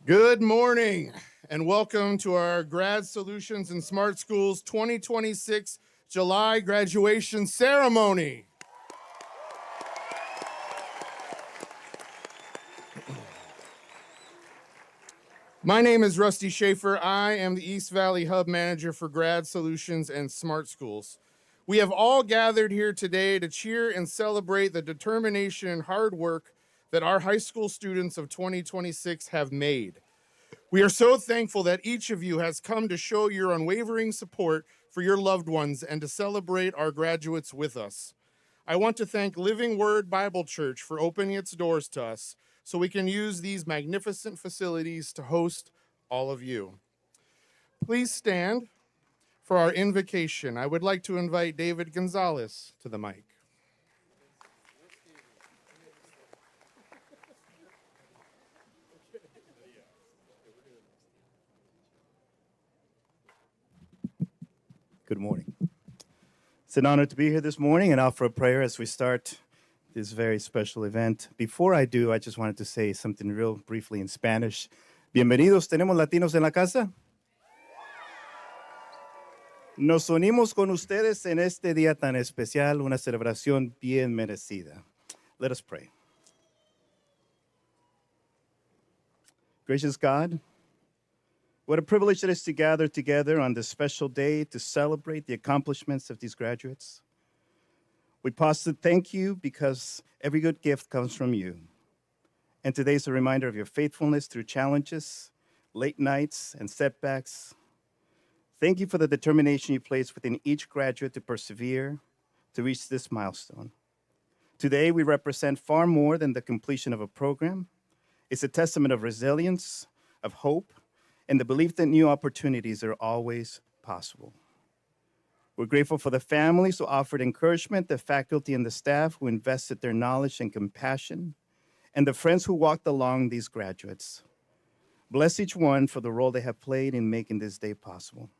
Good morning and welcome to our Grad Solutions and Smart Schools 2026 July graduation ceremony. My name is Rusty Schaefer. I am the East Valley Hub Manager for Grad Solutions and Smart Schools. We have all gathered here today to cheer and celebrate the determination and hard work that our high school students of 2026 have made. We are so thankful that each of you has come to show your unwavering support for your loved ones and to celebrate our graduates with us. I want to thank Living Word Bible Church for opening its doors to us so we can use these magnificent facilities to host all of you. Please stand for our invocation. I would like to invite David Gonzalez to the mic. Good morning. It's an honor to be here this morning and offer a prayer as we start this very special event. Before I do, I just wanted to say something real briefly in Spanish. Bienvenidos, ¿tenemos latinos en la casa? Nos unimos con ustedes en este día tan especial, una celebración bien merecida. Let us pray. Gracious God, what a privilege it is to gather together on this special day to celebrate the accomplishments of these graduates. We pause to thank you because every good gift comes from you. And today is a reminder of your faithfulness through challenges, late nights, and setbacks. Thank you for the determination you place within each graduate to persevere, to reach this milestone. Today, we represent far more than the completion of a program. It's a testament of resilience, of hope, and the belief that new opportunities are always possible. We're grateful for the families who offered encouragement, the faculty and the staff who invested their knowledge and compassion, and the friends who walked along these graduates. Bless each one for the role they have played in making this day possible.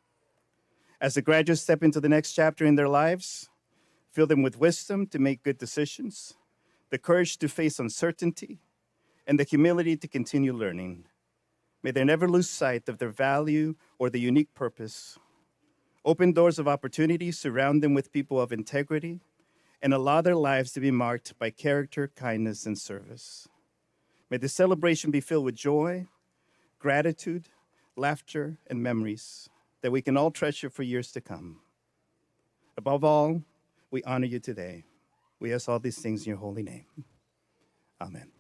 As the graduates step into the next chapter in their lives, fill them with wisdom to make good decisions, the courage to face uncertainty, and the humility to continue learning. May they never lose sight of their value or the unique purpose. Open doors of opportunity, surround them with people of integrity, and allow their lives to be marked by character, kindness, and service. May the celebration be filled with joy, gratitude, laughter, and memories that we can all treasure for years to come. Above all, we honor you today. We ask all these things in your holy name. Amen.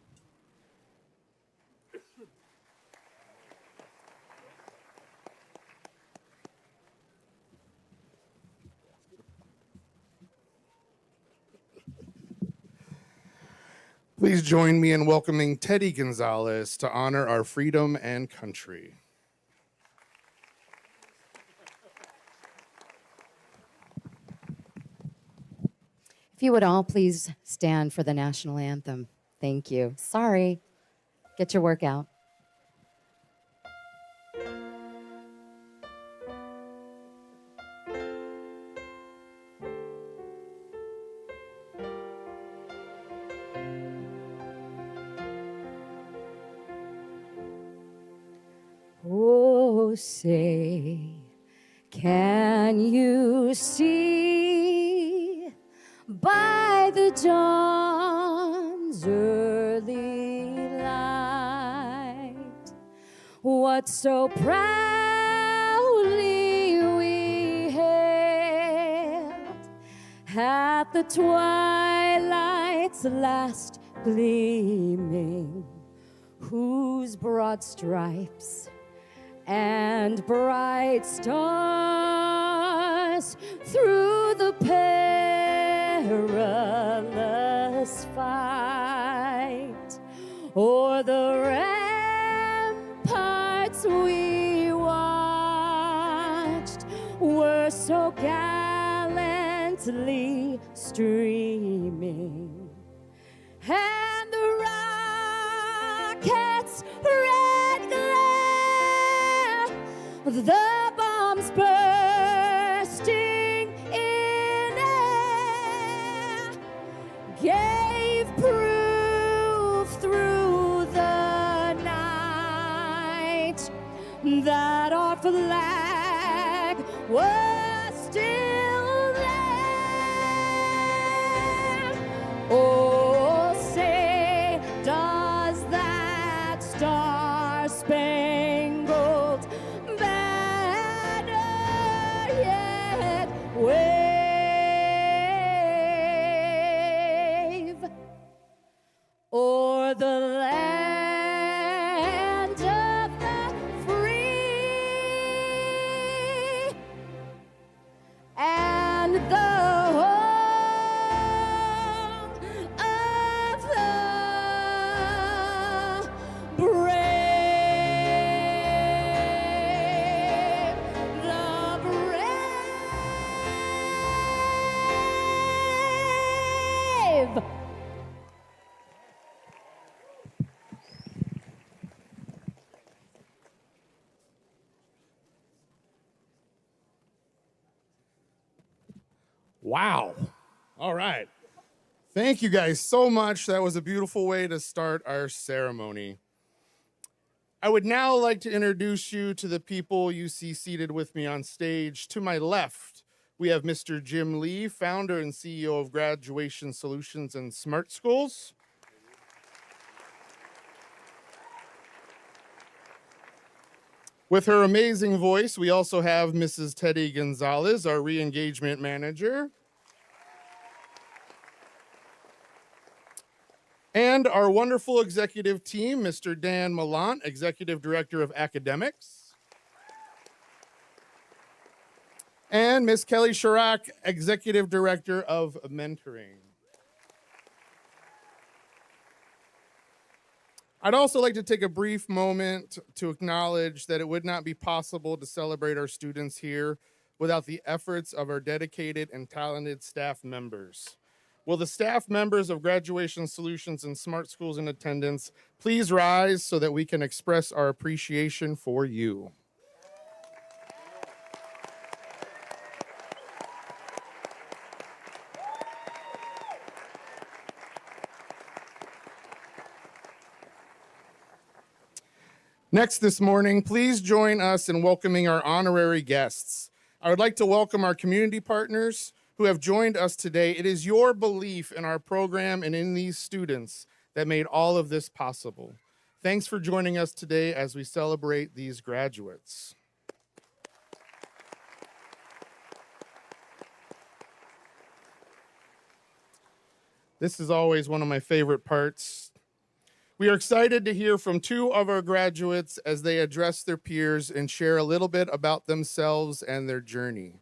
Please join me in welcoming Teddy Gonzalez to honor our freedom and country. If you would all please stand for the national anthem. Thank you. Sorry. Get your work out. Oh, say, can you see by the dawn's early light what so proudly we hailed at the twilight's last gleaming, whose broad stripes and bright stars through the perilous fight o'er the ramparts we watched were so gallantly streaming, and the rockets' red glare, the bombs bursting in air, gave proof through the night that our flag was still there. Oh, say, does that star-spangled banner yet wave o'er the land of the free and the home of the brave, the brave. Wow. All right. Thank you guys so much. That was a beautiful way to start our ceremony. I would now like to introduce you to the people you see seated with me on stage. To my left, we have Mr. Jim Lee, founder and CEO of Graduation Solutions and Smart Schools. With her amazing voice, we also have Mrs. Teddy Gonzalez, our re-engagement manager. And our wonderful executive team, Mr. Dan Mallant, Executive Director of Academics. And Ms. Kelly Chirac, Executive Director of Mentoring. I'd also like to take a brief moment to acknowledge that it would not be possible to celebrate our students here without the efforts of our dedicated and talented staff members. Will the staff members of Graduation Solutions and Smart Schools in attendance please rise so that we can express our appreciation for you? Next this morning, please join us in welcoming our honorary guests. I would like to welcome our community partners who have joined us today. It is your belief in our program and in these students that made all of this possible. Thanks for joining us today as we celebrate these graduates. This is always one of my favorite parts. We are excited to hear from two of our graduates as they address their peers and share a little bit about themselves and their journey.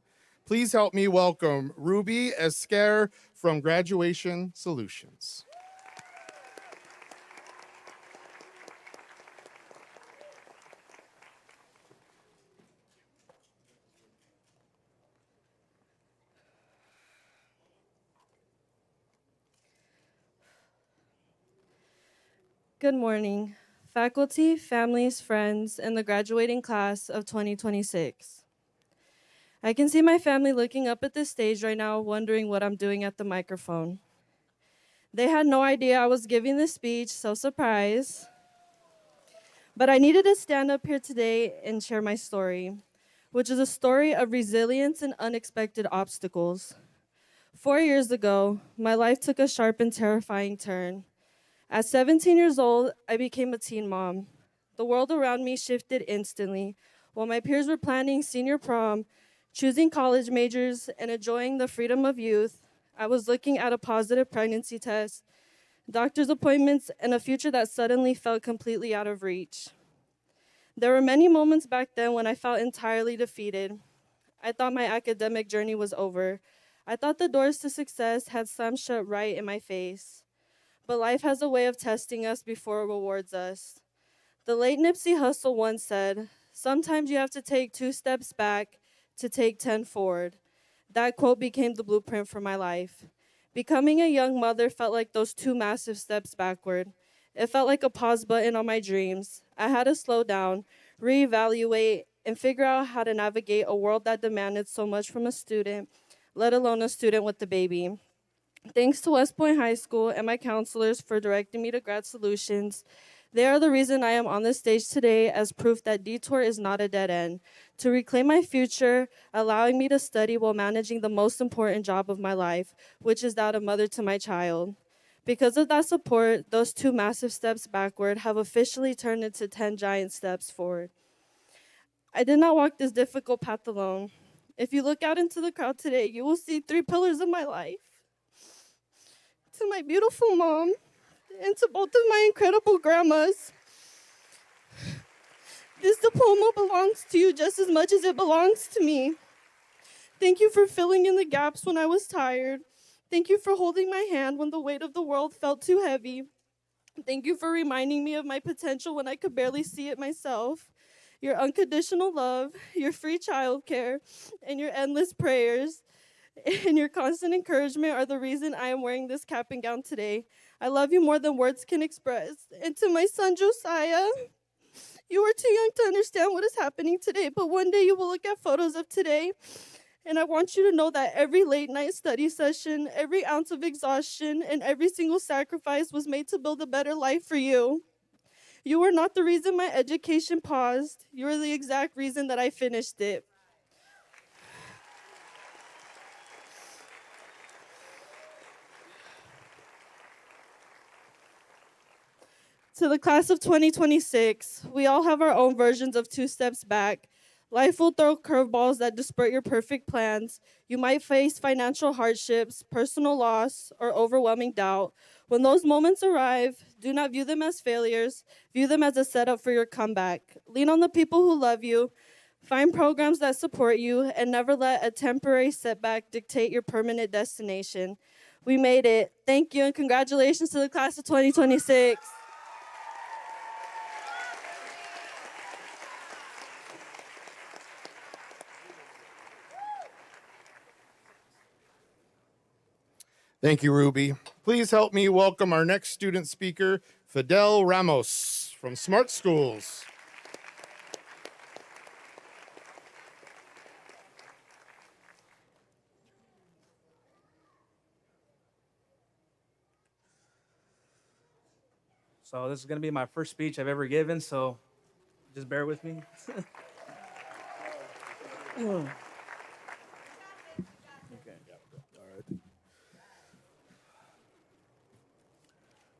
Please help me welcome Ruby Esquer from Graduation Solutions. Good morning, faculty, families, friends, and the graduating class of 2026. I can see my family looking up at this stage right now, wondering what I'm doing at the microphone. They had no idea I was giving this speech, so surprise. But I needed to stand up here today and share my story, which is a story of resilience and unexpected obstacles. 4 years ago, my life took a sharp and terrifying turn. At 17 years old, I became a teen mom. The world around me shifted instantly. While my peers were planning senior prom, choosing college majors, and enjoying the freedom of youth, I was looking at a positive pregnancy test, doctor's appointments, and a future that suddenly felt completely out of reach. There were many moments back then when I felt entirely defeated. I thought my academic journey was over. I thought the doors to success had slammed shut right in my face. But life has a way of testing us before it rewards us. The late Nipsey Hussle once said, "Sometimes you have to take 2 steps back to take 10 forward." That quote became the blueprint for my life. Becoming a young mother felt like those 2 massive steps backward. It felt like a pause button on my dreams. I had to slow down, reevaluate, and figure out how to navigate a world that demanded so much from a student, let alone a student with a baby. Thanks to West Point High School and my counselors for directing me to Grad Solutions, They are the reason I am on this stage today as proof that Detour is not a dead end. To reclaim my future, allowing me to study while managing the most important job of my life, which is that of mother to my child. Because of that support, those 2 massive steps backward have officially turned into 10 giant steps forward. I did not walk this difficult path alone. If you look out into the crowd today, you will see 3 pillars of my life. To my beautiful mom, and to both of my incredible grandmas. This diploma belongs to you just as much as it belongs to me. Thank you for filling in the gaps when I was tired. Thank you for holding my hand when the weight of the world felt too heavy. Thank you for reminding me of my potential when I could barely see it myself. Your unconditional love, your free childcare, and your endless prayers and your constant encouragement are the reason I am wearing this cap and gown today. I love you more than words can express. And to my son Josiah, you are too young to understand what is happening today, but one day you will look at photos of today, and I want you to know that every late night study session, every ounce of exhaustion, and every single sacrifice was made to build a better life for you. You are not the reason my education paused. You are the exact reason that I finished it. To the class of 2026, we all have our own versions of 2 steps back. Life will throw curveballs that disrupt your perfect plans. You might face financial hardships, personal loss, or overwhelming doubt. When those moments arrive, do not view them as failures. View them as a setup for your comeback. Lean on the people who love you. Find programs that support you, and never let a temporary setback dictate your permanent destination. We made it. Thank you, and congratulations to the class of 2026. Thank you, Ruby. Please help me welcome our next student speaker, Fidel Ramos from Smart Schools. So this is going to be my first speech I've ever given, so just bear with me. Okay.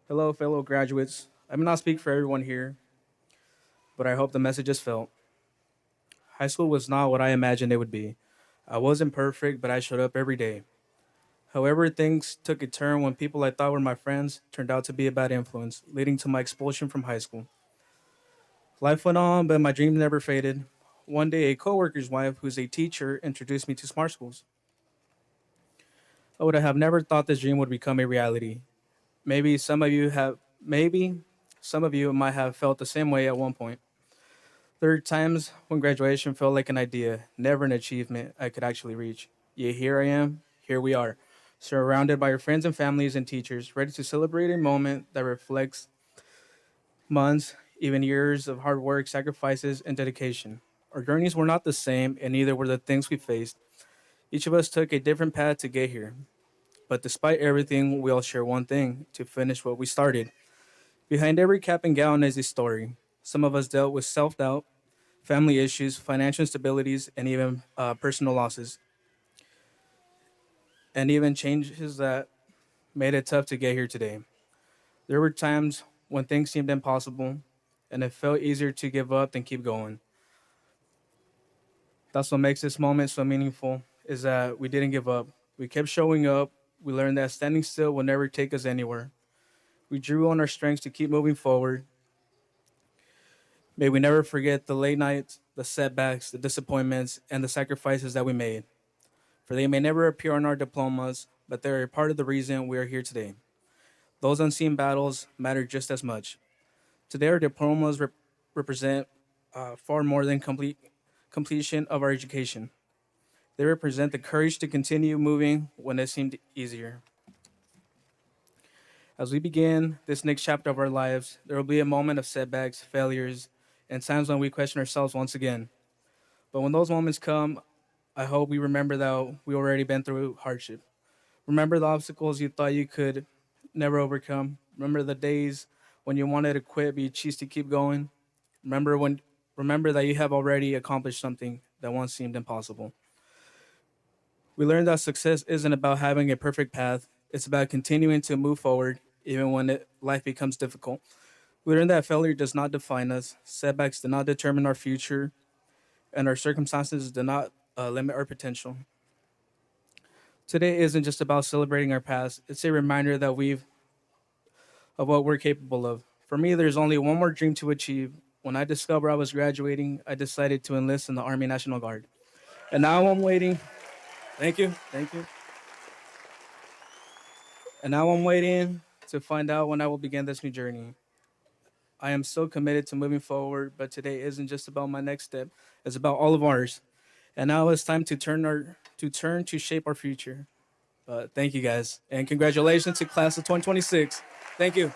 Hello, fellow graduates. I may not speak for everyone here, but I hope the message is felt. High school was not what I imagined it would be. I wasn't perfect, but I showed up every day. However, things took a turn when people I thought were my friends turned out to be a bad influence, leading to my expulsion from high school. Life went on, but my dreams never faded. One day, a coworker's wife, who's a teacher, introduced me to Smart Schools. I would have never thought this dream would become a reality. Maybe some of you might have felt the same way at one point. There are times when graduation felt like an idea, never an achievement I could actually reach. Yet here I am, here we are, surrounded by your friends and families and teachers, ready to celebrate a moment that reflects months, even years of hard work, sacrifices, and dedication. Our journeys were not the same, and neither were the things we faced. Each of us took a different path to get here. But despite everything, we all share one thing: to finish what we started. Behind every cap and gown is a story. Some of us dealt with self-doubt, family issues, financial instabilities, and even personal losses. And even changes that made it tough to get here today. There were times when things seemed impossible, and it felt easier to give up than keep going. That's what makes this moment so meaningful, is that we didn't give up. We kept showing up. We learned that standing still will never take us anywhere. We drew on our strengths to keep moving forward. May we never forget the late nights, the setbacks, the disappointments, and the sacrifices that we made. For they may never appear on our diplomas, but they are a part of the reason we are here today. Those unseen battles matter just as much. Today, our diplomas represent far more than completion of our education. They represent the courage to continue moving when it seemed easier. As we begin this next chapter of our lives, there will be a moment of setbacks, failures, and times when we question ourselves once again. But when those moments come, I hope we remember that we already been through hardship. Remember the obstacles you thought you could never overcome. Remember the days when you wanted to quit but you choose to keep going. Remember that you have already accomplished something that once seemed impossible. We learned that success isn't about having a perfect path. It's about continuing to move forward even when life becomes difficult. We learned that failure does not define us, setbacks do not determine our future, and our circumstances do not limit our potential. Today isn't just about celebrating our past. It's a reminder that of what we're capable of. For me, there's only one more dream to achieve. When I discovered I was graduating, I decided to enlist in the Army National Guard. And now I'm waiting. Thank you. And now I'm waiting to find out when I will begin this new journey. I am so committed to moving forward, but today isn't just about my next step. It's about all of ours. And now it's time to turn to shape our future. Thank you guys, and congratulations to class of 2026. Thank you.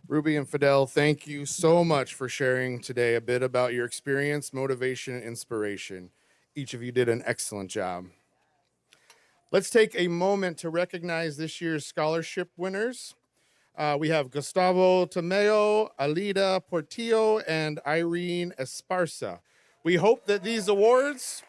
Ruby and Fidel, thank you so much for sharing today a bit about your experience, motivation, and inspiration. Each of you did an excellent job. Let's take a moment to recognize this year's scholarship winners. We have Gustavo Tomeo, Alida Portillo, and Irene Esparza. We hope that these awards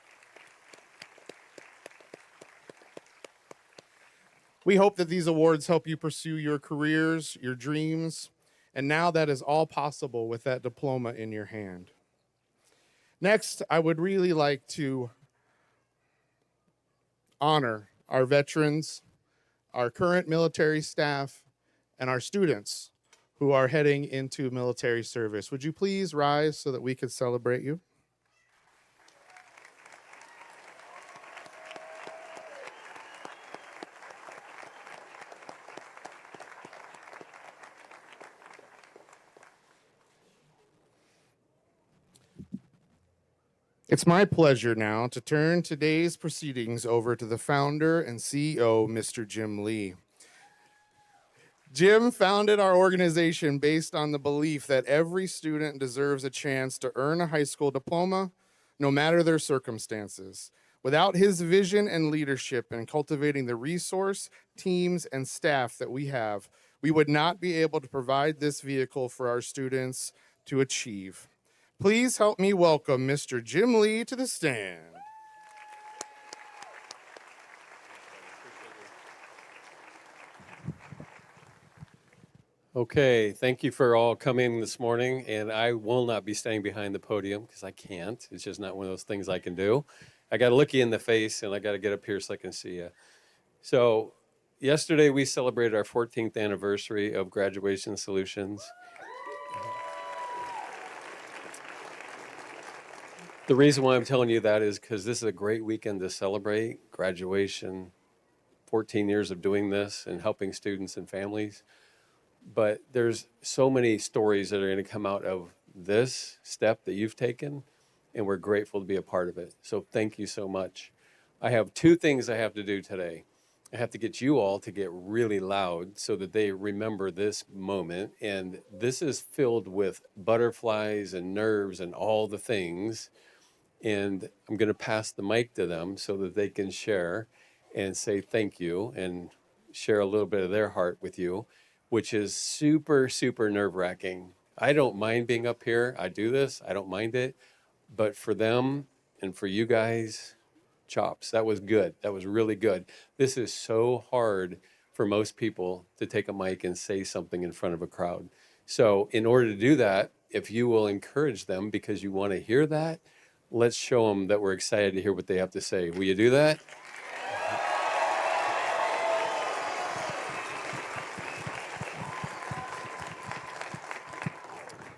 help you pursue your careers, your dreams, and now that is all possible with that diploma in your hand. Next, I would really like to honor our veterans, our current military staff, and our students who are heading into military service. Would you please rise so that we could celebrate you? It's my pleasure now to turn today's proceedings over to the founder and CEO, Mr. Jim Lee. Jim founded our organization based on the belief that every student deserves a chance to earn a high school diploma, no matter their circumstances. Without his vision and leadership in cultivating the resource, teams, and staff that we have, we would not be able to provide this vehicle for our students to achieve. Please help me welcome Mr. Jim Lee to the stand. Okay, thank you for all coming this morning, and I will not be staying behind the podium because I can't. It's just not one of those things I can do. I got to look you in the face, and I got to get up here so I can see you. So yesterday we celebrated our 14th anniversary of Graduation Solutions. The reason why I'm telling you that is because this is a great weekend to celebrate graduation, 14 years of doing this and helping students and families. But there's so many stories that are going to come out of this step that you've taken, and we're grateful to be a part of it. So thank you so much. I have two things I have to do today. I have to get you all to get really loud so that they remember this moment. And this is filled with butterflies and nerves and all the things. And I'm going to pass the mic to them so that they can share and say thank you and share a little bit of their heart with you, which is super, super nerve-wracking. I don't mind being up here. I do this. I don't mind it. But for them and for you guys, chops. That was good. That was really good. This is so hard for most people to take a mic and say something in front of a crowd. So in order to do that, if you will encourage them because you want to hear that, let's show them that we're excited to hear what they have to say. Will you do that?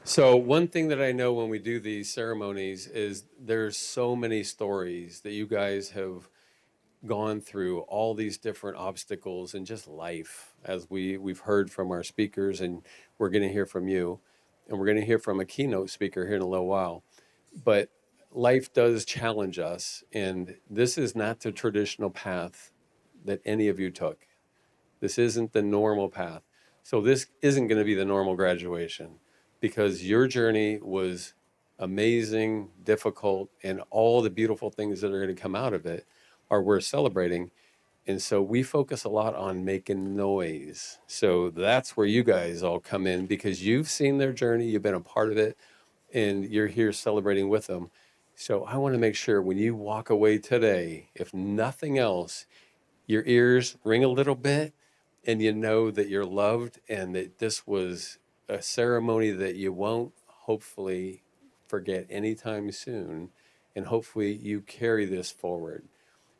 So one thing that I know when we do these ceremonies is there's so many stories that you guys have gone through, all these different obstacles and just life, as we've heard from our speakers, and we're going to hear from you, and we're going to hear from a keynote speaker here in a little while. But life does challenge us, and this is not the traditional path that any of you took. This isn't the normal path. So this isn't going to be the normal graduation, because your journey was amazing, difficult, and all the beautiful things that are going to come out of it are worth celebrating. And so we focus a lot on making noise. So that's where you guys all come in because you've seen their journey, you've been a part of it, and you're here celebrating with them. So I want to make sure when you walk away today, if nothing else, your ears ring a little bit and you know that you're loved and that this was a ceremony that you won't hopefully forget anytime soon. And hopefully you carry this forward.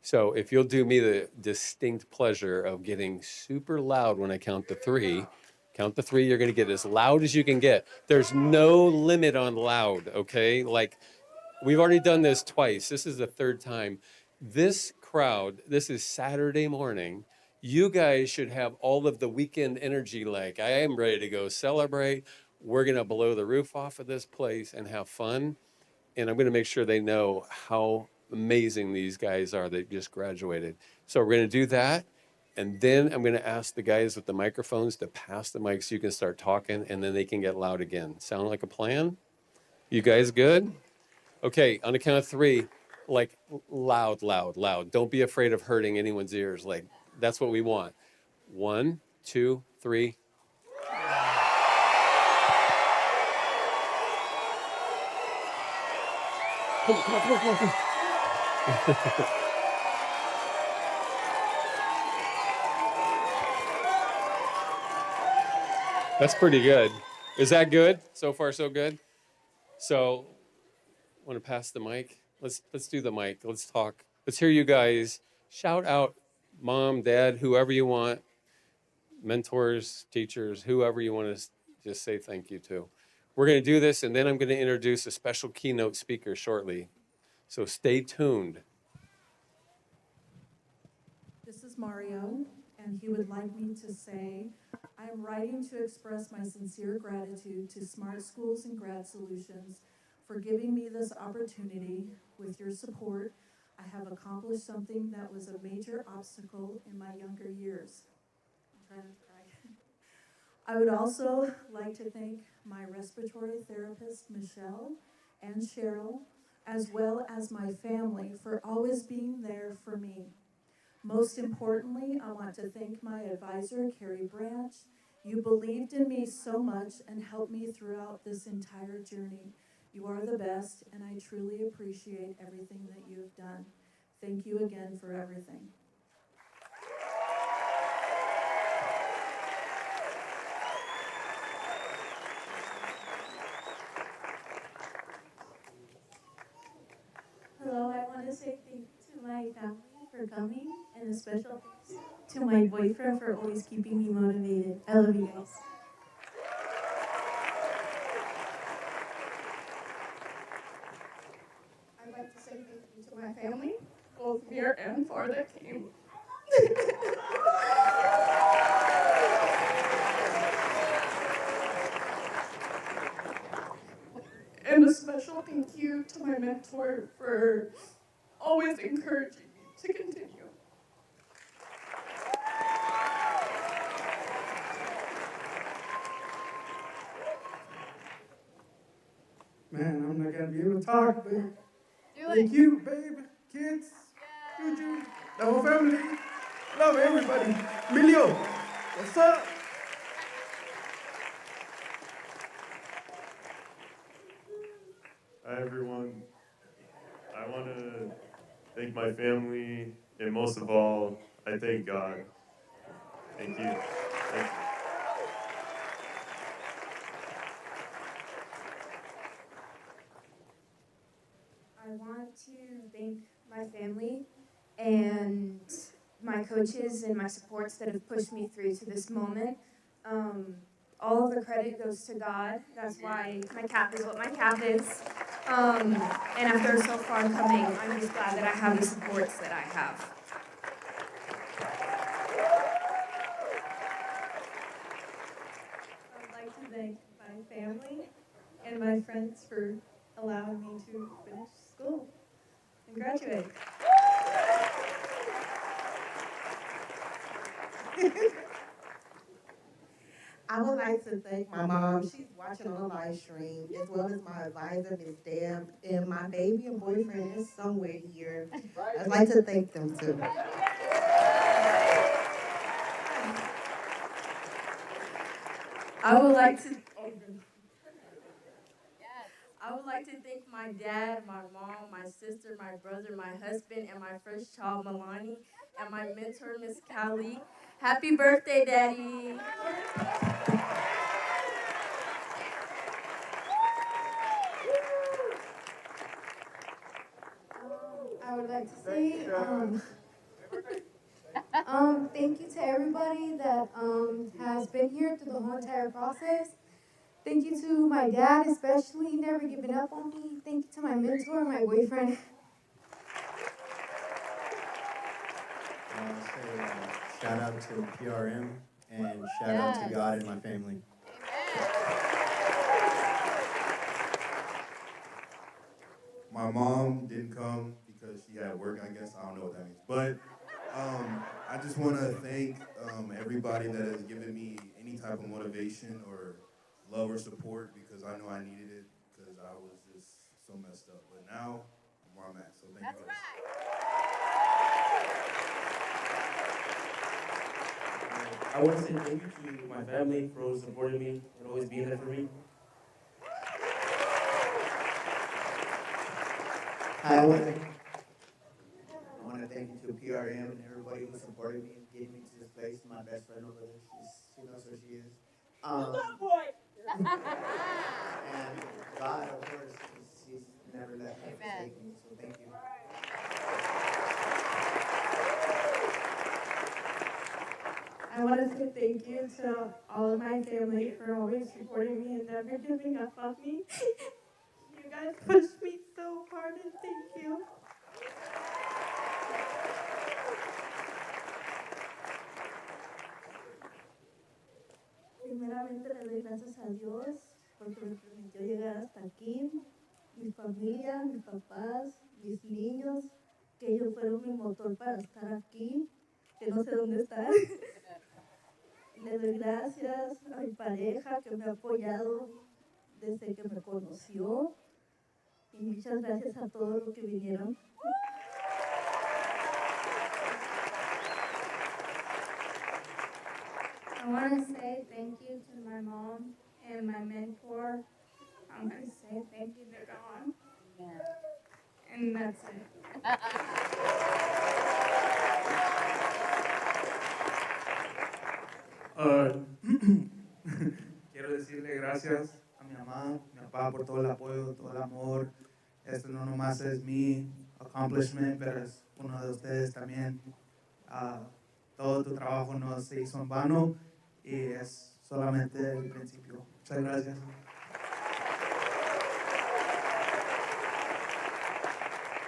So if you'll do me the distinct pleasure of getting super loud when I count to three, you're going to get as loud as you can get. There's no limit on loud, okay? Like we've already done this twice. This is the third time. This crowd, this is Saturday morning. You guys should have all of the weekend energy like, I am ready to go celebrate. We're going to blow the roof off of this place and have fun. And I'm going to make sure they know how amazing these guys are that just graduated. So we're going to do that. And then I'm going to ask the guys with the microphones to pass the mic so you can start talking and then they can get loud again. Sound like a plan? You guys good? Okay, on the count of three, like loud, loud, loud. Don't be afraid of hurting anyone's ears. Like that's what we want. 1, 2, 3. Come on. That's pretty good. Is that good? So far, so good. So, want to pass the mic? Let's do the mic. Let's talk. Let's hear you guys shout out, mom, dad, whoever you want, mentors, teachers, whoever you want to just say thank you to. We're going to do this, and then I'm going to introduce a special keynote speaker shortly. So stay tuned. This is Mario, and he would like me to say, I am writing to express my sincere gratitude to Smart Schools and Grad Solutions for giving me this opportunity. With your support, I have accomplished something that was a major obstacle in my younger years. I'm trying to cry. I would also like to thank my respiratory therapist, Michelle, and Cheryl, as well as my family for always being there for me. Most importantly, I want to thank my advisor, Carrie Branch. You believed in me so much and helped me throughout this entire journey. You are the best, and I truly appreciate everything that you have done. Thank you again for everything. Hello, I want to say thank you to my family for coming, and a special thanks to my boyfriend for always keeping me motivated. I love you guys. I'd like to say thank you to my family, both near and far that came. And a special thank you to my mentor for always encouraging me to continue. Man, I'm not gonna be able to talk, but thank you, babe, kids, Juju, the whole family. Love everybody. Emilio, what's up? Hi, everyone. I want to thank my family, and most of all, I thank God. Thank you. Thank you. I want to thank my family and my coaches and my supports that have pushed me through to this moment. All of the credit goes to God. That's why my cap is what my cap is. And after so far coming, I'm just glad that I have the supports that I have. I would like to thank my family and my friends for allowing me to finish school and graduate. I would like to thank my mom. She's watching on the live stream, as well as my advisor, Ms. Deb, and my baby and boyfriend is somewhere here. I'd like to thank them too. I would like to. I would like to thank my dad, my mom, my sister, my brother, my husband, and my first child, Milani, and my mentor, Miss Callie. Happy birthday, Daddy! I would like to say thank you to everybody that has been here through the whole entire process. Thank you to my dad, especially, never giving up on me. Thank you to my mentor, my boyfriend. Shout out to PRM and shout out to God and my family. My mom didn't come because she had work, I guess. I don't know what that means. But I just want to thank everybody that has given me any type of motivation or love or support, because I know I needed it because I was just so messed up. But now I'm where I'm at, so thank you guys. I want to say thank you to my family for always supporting me and always being there for me. I want to thank you to PRM and everybody who supported me and getting me to this place. My best friend over there, she knows where she is. And God, of course, she's never left me or forsaken me, so thank you. I want to say thank you to all of my family for always supporting me and never giving up on me. You guys pushed me so hard, and thank you. Primeramente le doy gracias a Dios porque me permitió llegar hasta aquí, mi familia, mis papás, mis niños, que ellos fueron mi motor para estar aquí, que no sé dónde están. Le doy gracias a mi pareja que me ha apoyado desde que me conoció y muchas gracias a todos los que vinieron. I want to say thank you to my mom and my mentor. I'm going to say thank you to God. And that's it. Quiero decirle gracias a mi mamá, mi papá por todo el apoyo, todo el amor. Esto no nomás es mi accomplishment, pero es uno de ustedes también. Todo tu trabajo no se hizo en vano y es solamente el principio. Muchas gracias.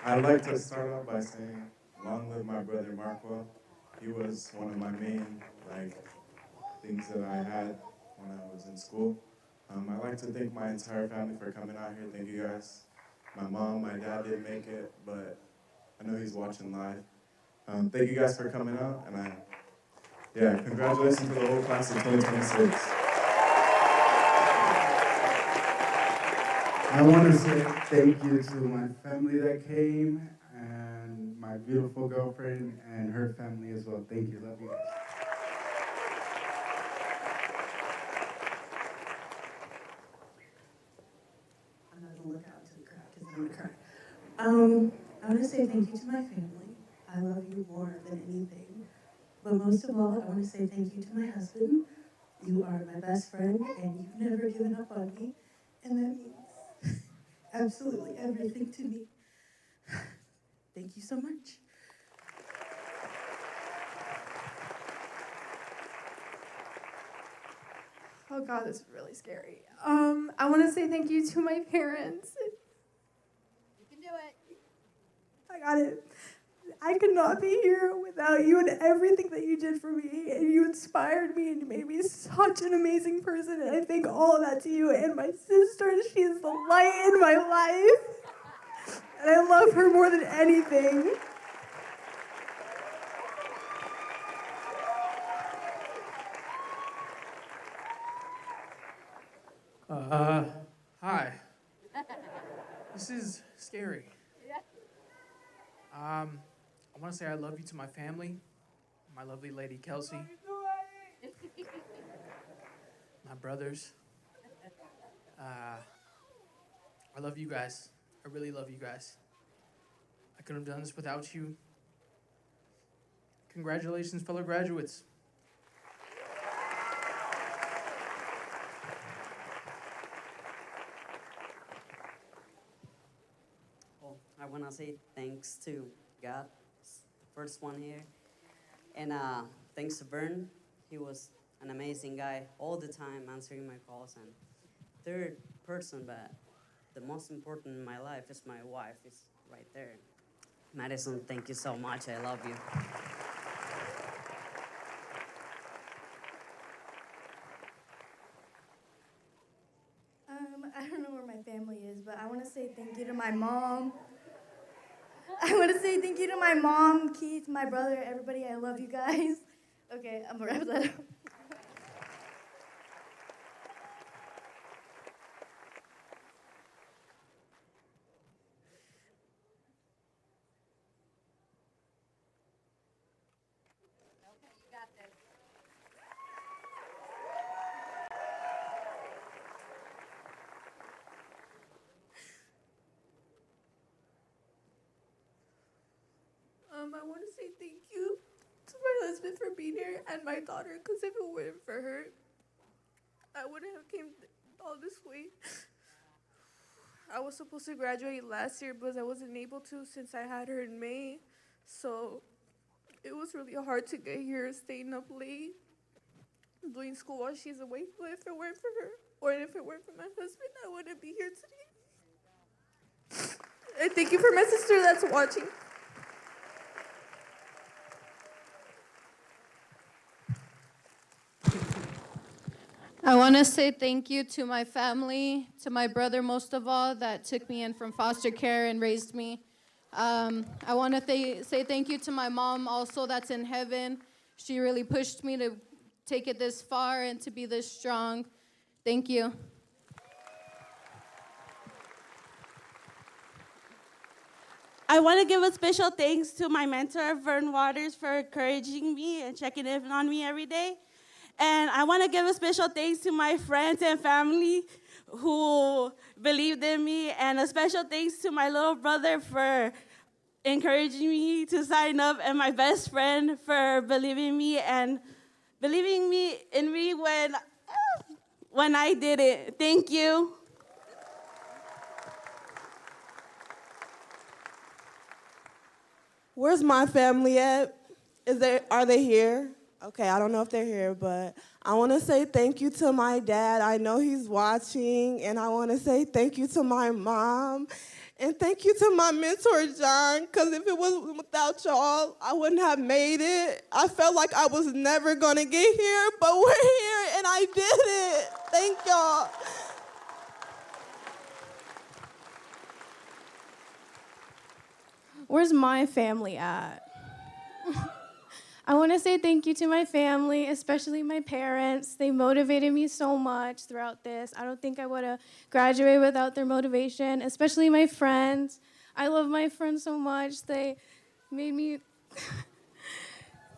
I'd like to start off by saying, long live my brother Marco. He was one of my main things that I had when I was in school. I'd like to thank my entire family for coming out here. Thank you guys. My mom, my dad didn't make it, but I know he's watching live. Thank you guys for coming out, and congratulations to the whole class of 2026. I want to say thank you to my family that came and my beautiful girlfriend and her family as well. Thank you. Love you guys. I'm not going to look out to the crowd because I'm going to cry. I want to say thank you to my family. I love you more than anything. But most of all, I want to say thank you to my husband. You are my best friend, and you've never given up on me. And that means absolutely everything to me. Thank you so much. Oh God, this is really scary. I want to say thank you to my parents. You can do it. I got it. I could not be here without you and everything that you did for me. And you inspired me and you made me such an amazing person. And I thank all of that to you. And my sister, she is the light in my life. And I love her more than anything. Hi. This is scary. I want to say I love you to my family, my lovely lady Kelsey, my brothers. I love you guys. I really love you guys. I couldn't have done this without you. Congratulations, fellow graduates. Well, I want to say thanks to God, first one here. And thanks to Vern. He was an amazing guy all the time answering my calls. And third person, but the most important in my life is my wife. Is right there. Madison, thank you so much. I love you. I don't know where my family is, but I want to say thank you to my mom. I want to say thank you to my mom, Keith, my brother, everybody. I love you guys. Okay, I'm going to wrap that up. I want to say thank you to my husband for being here and my daughter, because if it weren't for her, I wouldn't have came all this way. I was supposed to graduate last year, but I wasn't able to since I had her in May. So it was really hard to get here, staying up late, doing school while she's away. But if it weren't for her, or if it weren't for my husband, I wouldn't be here today. And thank you for my sister that's watching. I want to say thank you to my family, to my brother most of all, that took me in from foster care and raised me. I want to say thank you to my mom also that's in heaven. She really pushed me to take it this far and to be this strong. Thank you. I want to give a special thanks to my mentor, Vern Waters, for encouraging me and checking in on me every day. And I want to give a special thanks to my friends and family who believed in me, and a special thanks to my little brother for encouraging me to sign up, and my best friend for believing me and believing me in me when I did it. Thank you. Where's my family at? Are they here? Okay, I don't know if they're here, but I want to say thank you to my dad. I know he's watching, and I want to say thank you to my mom, and thank you to my mentor, John, because if it was without y'all, I wouldn't have made it. I felt like I was never going to get here, but we're here, and I did it. Thank y'all. Where's my family at? I want to say thank you to my family, especially my parents. They motivated me so much throughout this. I don't think I would have graduated without their motivation, especially my friends. I love my friends so much. They made me,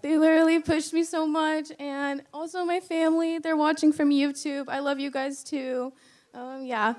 they literally pushed me so much. And also my family, they're watching from YouTube. I love you guys too. Yeah.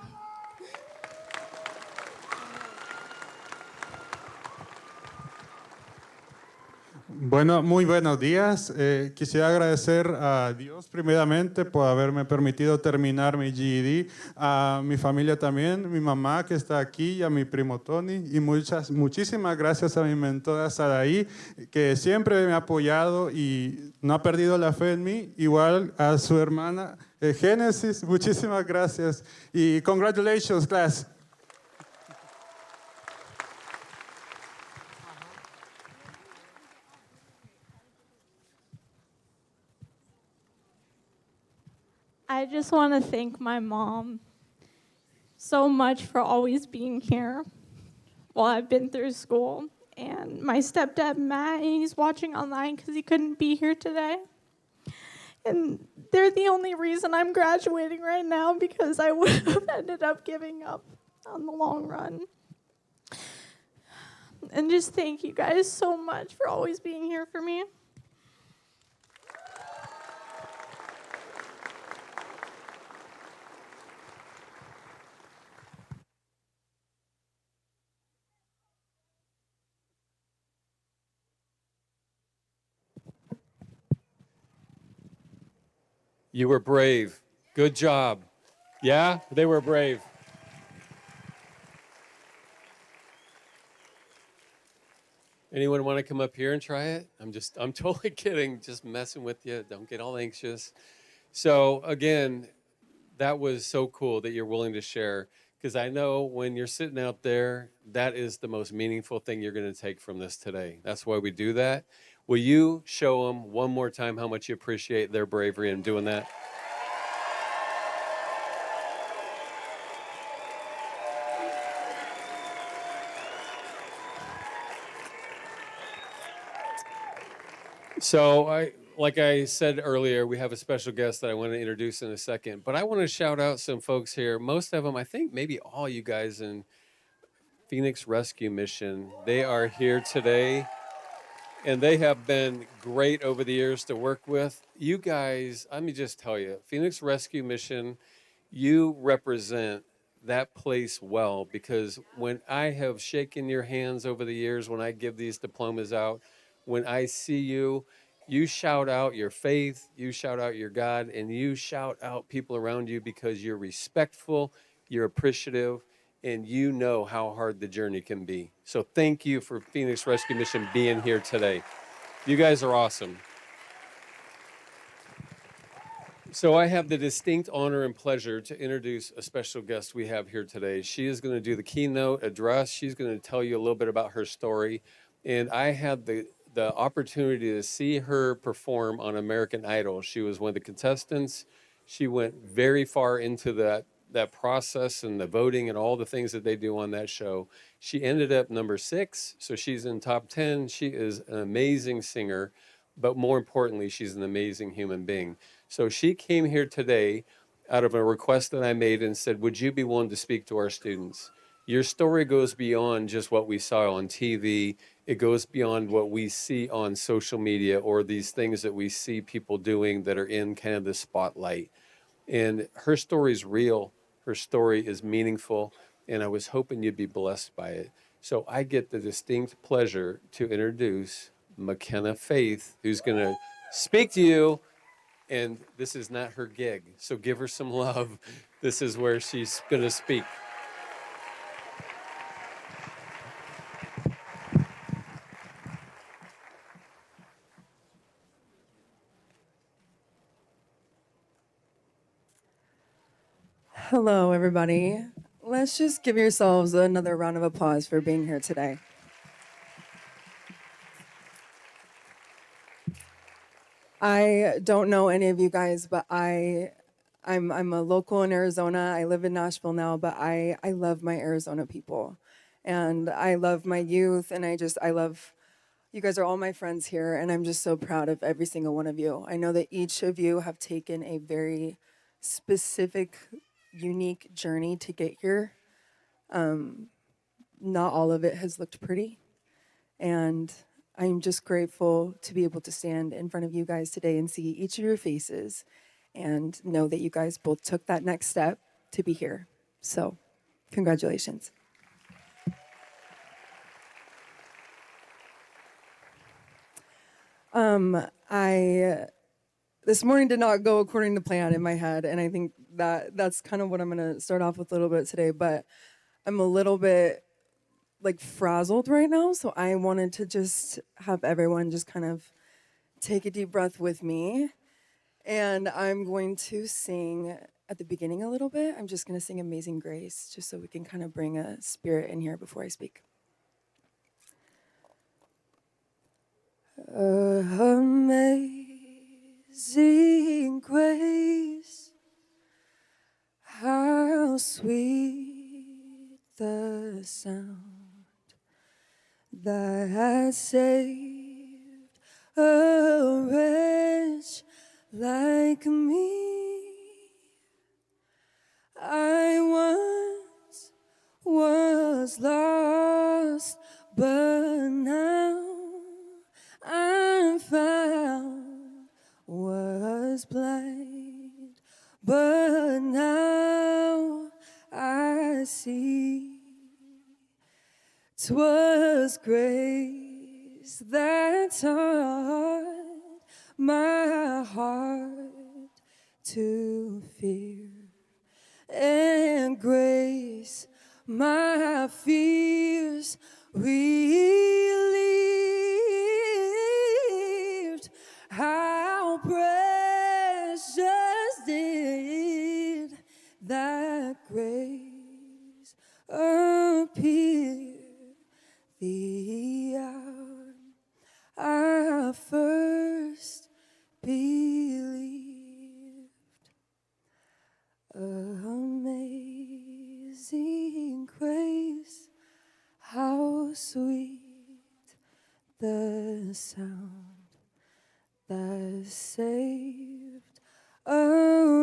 Bueno, muy buenos días. Quisiera agradecer a Dios primeramente por haberme permitido terminar mi GED, a mi familia también, mi mamá que está aquí y a mi primo Tony, y muchísimas gracias a mi mentora Saraí, que siempre me ha apoyado y no ha perdido la fe en mí, igual a su hermana Génesis, muchísimas gracias y congratulations class. I just want to thank my mom so much for always being here while I've been through school. And my stepdad, Matt, he's watching online because he couldn't be here today. And they're the only reason I'm graduating right now because I would have ended up giving up on the long run. And just thank you guys so much for always being here for me. You were brave. Good job. Yeah, they were brave. Anyone want to come up here and try it? I'm totally kidding, just messing with you. Don't get all anxious. So again, that was so cool that you're willing to share, because I know when you're sitting out there, that is the most meaningful thing you're going to take from this today. That's why we do that. Will you show them one more time how much you appreciate their bravery in doing that? So like I said earlier, we have a special guest that I want to introduce in a second, but I want to shout out some folks here. Most of them, I think maybe all you guys in Phoenix Rescue Mission, they are here today, and they have been great over the years to work with. You guys, let me just tell you, Phoenix Rescue Mission, you represent that place well, because when I have shaken your hands over the years, when I give these diplomas out, when I see you, you shout out your faith, you shout out your God, and you shout out people around you because you're respectful, you're appreciative, and you know how hard the journey can be. So thank you for Phoenix Rescue Mission being here today. You guys are awesome. So I have the distinct honor and pleasure to introduce a special guest we have here today. She is going to do the keynote address. She's going to tell you a little bit about her story. And I had the opportunity to see her perform on American Idol. She was one of the contestants. She went very far into that process and the voting and all the things that they do on that show. She ended up number 6, so she's in top 10. She is an amazing singer, but more importantly, she's an amazing human being. So she came here today out of a request that I made and said, would you be willing to speak to our students? Your story goes beyond just what we saw on TV. It goes beyond what we see on social media or these things that we see people doing that are in kind of the spotlight. And her story is real. Her story is meaningful. And I was hoping you'd be blessed by it. So I get the distinct pleasure to introduce McKenna Faith, who's going to speak to you. And this is not her gig, so give her some love. This is where she's going to speak. Hello, everybody. Let's just give yourselves another round of applause for being here today. I don't know any of you guys, but I'm a local in Arizona. I live in Nashville now, but I love my Arizona people. And I love my youth, and I love, you guys are all my friends here, and I'm just so proud of every single one of you. I know that each of you have taken a very specific, unique journey to get here. Not all of it has looked pretty, and I'm just grateful to be able to stand in front of you guys today and see each of your faces and know that you guys both took that next step to be here. So, congratulations. This morning did not go according to plan in my head, and I think that's kind of what I'm going to start off with a little bit today, but I'm a little bit frazzled right now, so I wanted to just have everyone just kind of take a deep breath with me. And I'm going to sing at the beginning a little bit. I'm just going to sing Amazing Grace, just so we can kind of bring a spirit in here before I speak. Amazing grace, how sweet the sound that has saved a wretch like me. I once was lost, but now I'm found. Was blind, but now I see. 'Twas grace that taught my heart to fear, and grace my fears relieved. How precious did that grace appear the hour I first believed. Amazing grace, how sweet the sound that saved a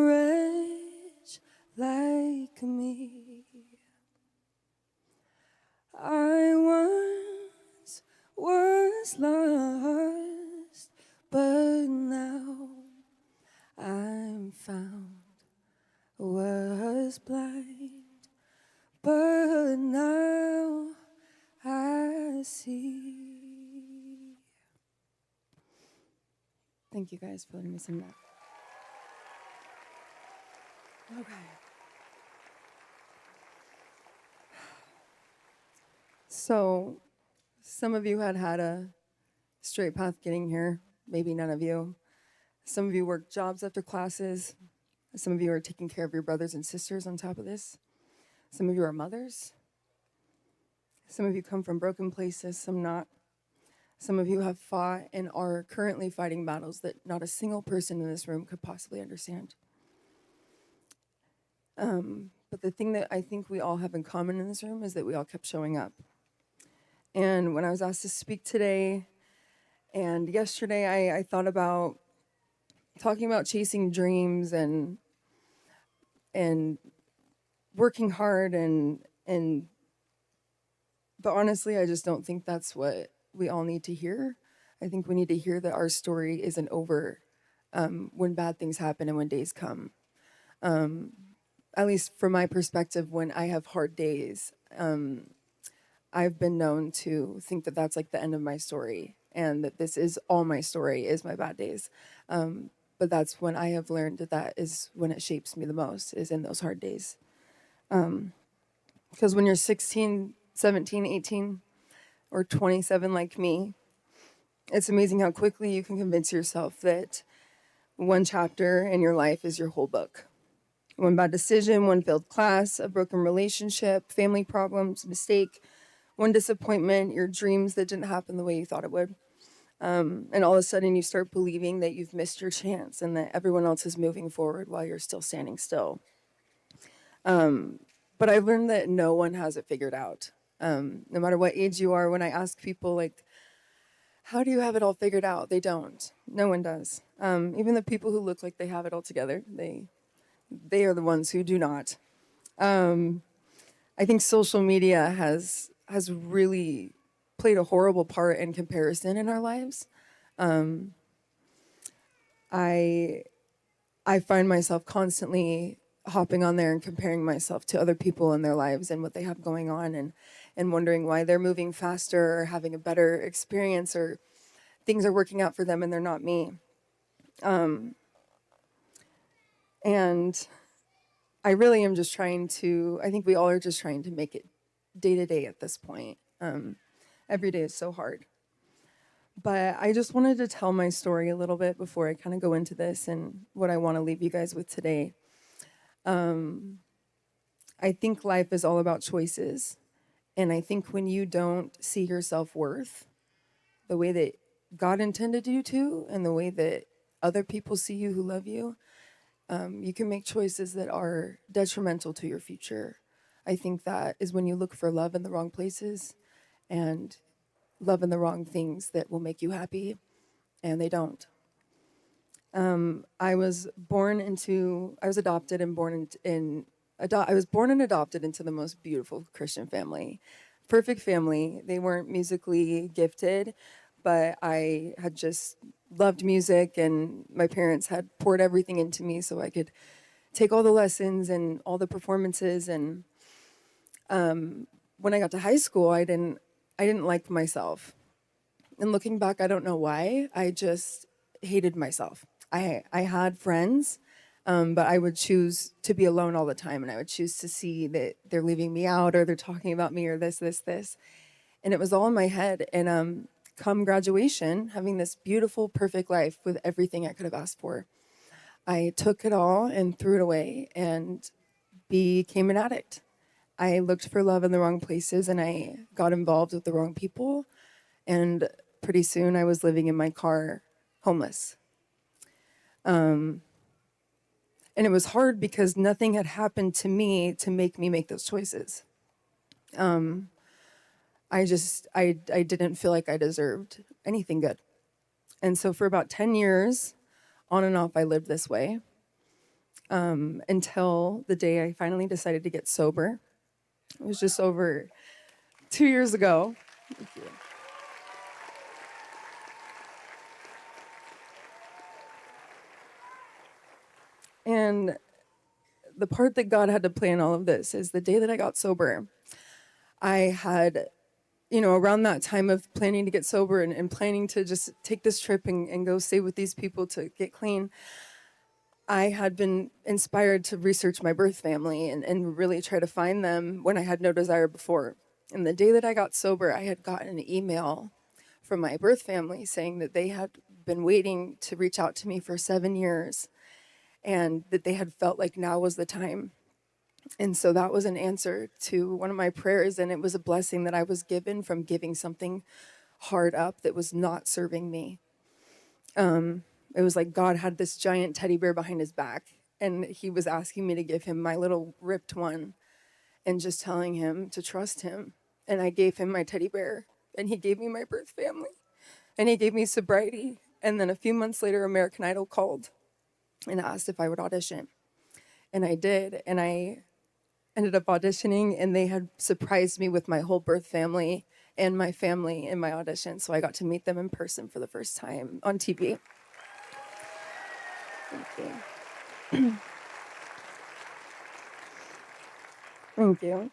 wretch like me. I once was lost, but now I'm found. Was blind, but now I see. Thank you guys for letting me sing that. Okay. So, some of you had a straight path getting here, maybe none of you. Some of you work jobs after classes. Some of you are taking care of your brothers and sisters on top of this. Some of you are mothers. Some of you come from broken places, some not. Some of you have fought and are currently fighting battles that not a single person in this room could possibly understand. But the thing that I think we all have in common in this room is that we all kept showing up. And when I was asked to speak today and yesterday, I thought about talking about chasing dreams and working hard but honestly, I just don't think that's what we all need to hear. I think we need to hear that our story isn't over when bad things happen and when days come. At least from my perspective, when I have hard days, I've been known to think that that's like the end of my story and that this is all my story is my bad days. But that's when I have learned that is when it shapes me the most, is in those hard days. Because when you're 16, 17, 18, or 27 like me, it's amazing how quickly you can convince yourself that one chapter in your life is your whole book. One bad decision, one failed class, a broken relationship, family problems, mistake, one disappointment, your dreams that didn't happen the way you thought it would. And all of a sudden you start believing that you've missed your chance and that everyone else is moving forward while you're still standing still. But I've learned that no one has it figured out. No matter what age you are, when I ask people, like, how do you have it all figured out? They don't. No one does. Even the people who look like they have it all together, they are the ones who do not. I think social media has really played a horrible part in comparison in our lives. I find myself constantly hopping on there and comparing myself to other people in their lives and what they have going on and wondering why they're moving faster or having a better experience or things are working out for them and they're not me. And I really am just trying to, I think we all are just trying to make it day to day at this point. Every day is so hard. But I just wanted to tell my story a little bit before I kind of go into this and what I want to leave you guys with today. I think life is all about choices. And I think when you don't see your self-worth the way that God intended you to and the way that other people see you who love you, you can make choices that are detrimental to your future. I think that is when you look for love in the wrong places and love in the wrong things that will make you happy, and they don't. I was adopted and I was born and adopted into the most beautiful Christian family. Perfect family. They weren't musically gifted, but I had just loved music, and my parents had poured everything into me so I could take all the lessons and all the performances. And when I got to high school, I didn't like myself. And looking back, I don't know why. I just hated myself. I had friends, but I would choose to be alone all the time, and I would choose to see that they're leaving me out, or they're talking about me, or this. And it was all in my head. And come graduation, having this beautiful, perfect life with everything I could have asked for, I took it all and threw it away and became an addict. I looked for love in the wrong places, and I got involved with the wrong people. And pretty soon I was living in my car, homeless. And it was hard because nothing had happened to me to make me make those choices. I didn't feel like I deserved anything good. And so for about 10 years, on and off, I lived this way until the day I finally decided to get sober. It was just over 2 years ago. Thank you. And the part that God had to play in all of this is the day that I got sober, I had, around that time of planning to get sober and planning to just take this trip and go stay with these people to get clean, I had been inspired to research my birth family and really try to find them when I had no desire before. And the day that I got sober, I had gotten an email from my birth family saying that they had been waiting to reach out to me for 7 years, and that they had felt like now was the time. And so that was an answer to one of my prayers, and it was a blessing that I was given from giving something hard up that was not serving me. It was like God had this giant teddy bear behind his back, and he was asking me to give him my little ripped one and just telling him to trust him. And I gave him my teddy bear, and he gave me my birth family, and he gave me sobriety. And then a few months later, American Idol called and asked if I would audition. And I did, and I ended up auditioning, and they had surprised me with my whole birth family and my family in my audition. So I got to meet them in person for the first time on TV. Thank you. Thank you.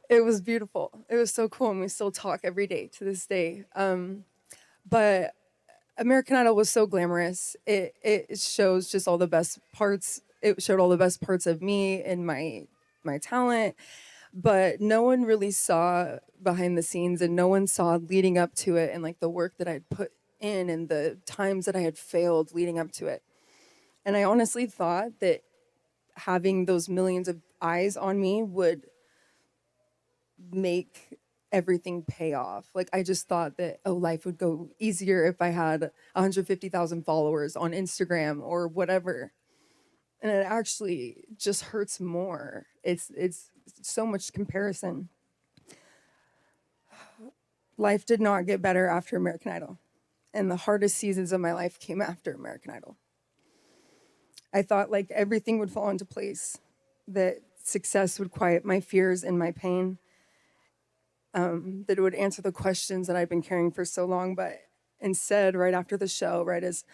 It was beautiful. It was so cool, and we still talk every day to this day. But American Idol was so glamorous. It shows just all the best parts. It showed all the best parts of me and my talent, but no one really saw behind the scenes, and no one saw leading up to it, and like the work that I'd put in and the times that I had failed leading up to it. And I honestly thought that having those millions of eyes on me would make everything pay off. Like, I just thought that, life would go easier if I had 150,000 followers on Instagram or whatever. And it actually just hurts more. It's so much comparison. Life did not get better after American Idol. And the hardest seasons of my life came after American Idol. I thought like everything would fall into place, that success would quiet my fears and my pain, that it would answer the questions that I've been carrying for so long. But instead, right after the show, right as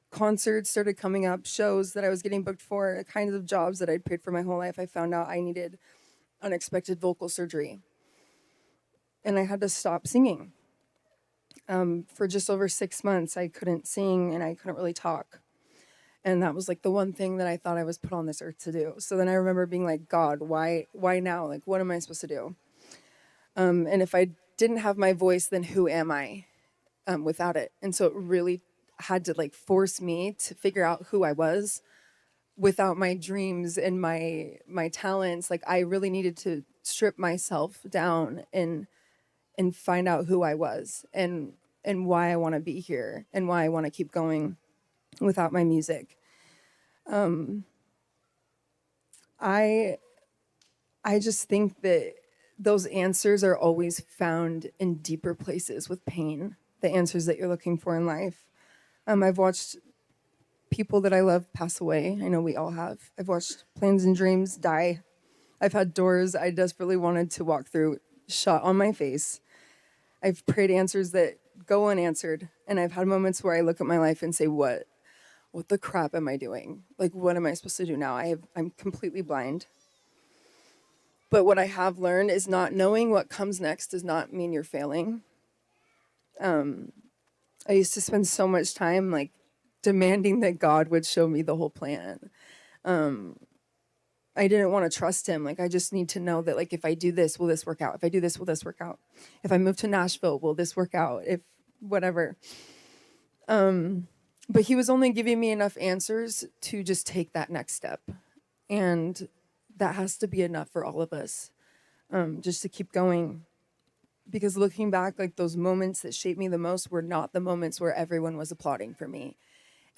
concerts started coming up, shows that I was getting booked for, the kinds of jobs that I'd paid for my whole life, I found out I needed unexpected vocal surgery. And I had to stop singing. For just over 6 months, I couldn't sing and I couldn't really talk. And that was like the one thing that I thought I was put on this earth to do. So then I remember being like, God, why now? Like, what am I supposed to do? And if I didn't have my voice, then who am I without it? And so it really had to like force me to figure out who I was without my dreams and my talents. Like, I really needed to strip myself down and find out who I was and why I want to be here and why I want to keep going without my music. I just think that those answers are always found in deeper places with pain, the answers that you're looking for in life. I've watched people that I love pass away. I know we all have. I've watched plans and dreams die. I've had doors I desperately wanted to walk through shut on my face. I've prayed answers that go unanswered. And I've had moments where I look at my life and say, what the crap am I doing? Like, what am I supposed to do now? I'm completely blind. But what I have learned is not knowing what comes next does not mean you're failing. I used to spend so much time like demanding that God would show me the whole plan. I didn't want to trust him. Like, I just need to know that, like, if I do this, will this work out? If I do this, will this work out? If I move to Nashville, will this work out? If whatever. But he was only giving me enough answers to just take that next step. And that has to be enough for all of us, just to keep going. Because looking back, like, those moments that shaped me the most were not the moments where everyone was applauding for me.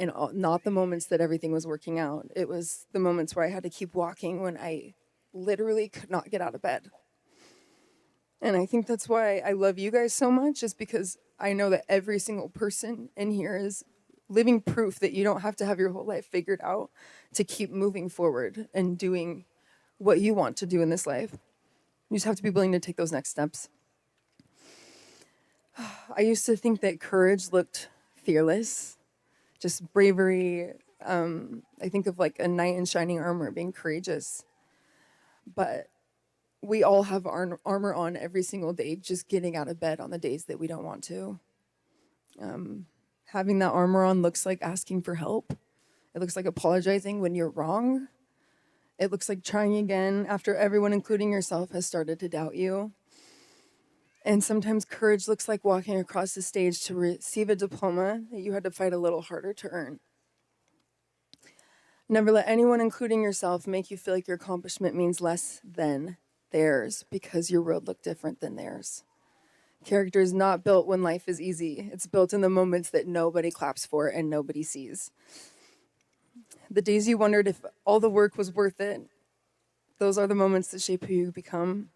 And not the moments that everything was working out. It was the moments where I had to keep walking when I literally could not get out of bed. And I think that's why I love you guys so much, is because I know that every single person in here is living proof that you don't have to have your whole life figured out to keep moving forward and doing what you want to do in this life. You just have to be willing to take those next steps. I used to think that courage looked fearless. Just bravery. I think of like a knight in shining armor being courageous. But we all have armor on every single day, just getting out of bed on the days that we don't want to. Having that armor on looks like asking for help. It looks like apologizing when you're wrong. It looks like trying again after everyone, including yourself, has started to doubt you. And sometimes courage looks like walking across the stage to receive a diploma that you had to fight a little harder to earn. Never let anyone, including yourself, make you feel like your accomplishment means less than theirs because your road looked different than theirs. Character is not built when life is easy. It's built in the moments that nobody claps for and nobody sees. The days you wondered if all the work was worth it, those are the moments that shape who you become.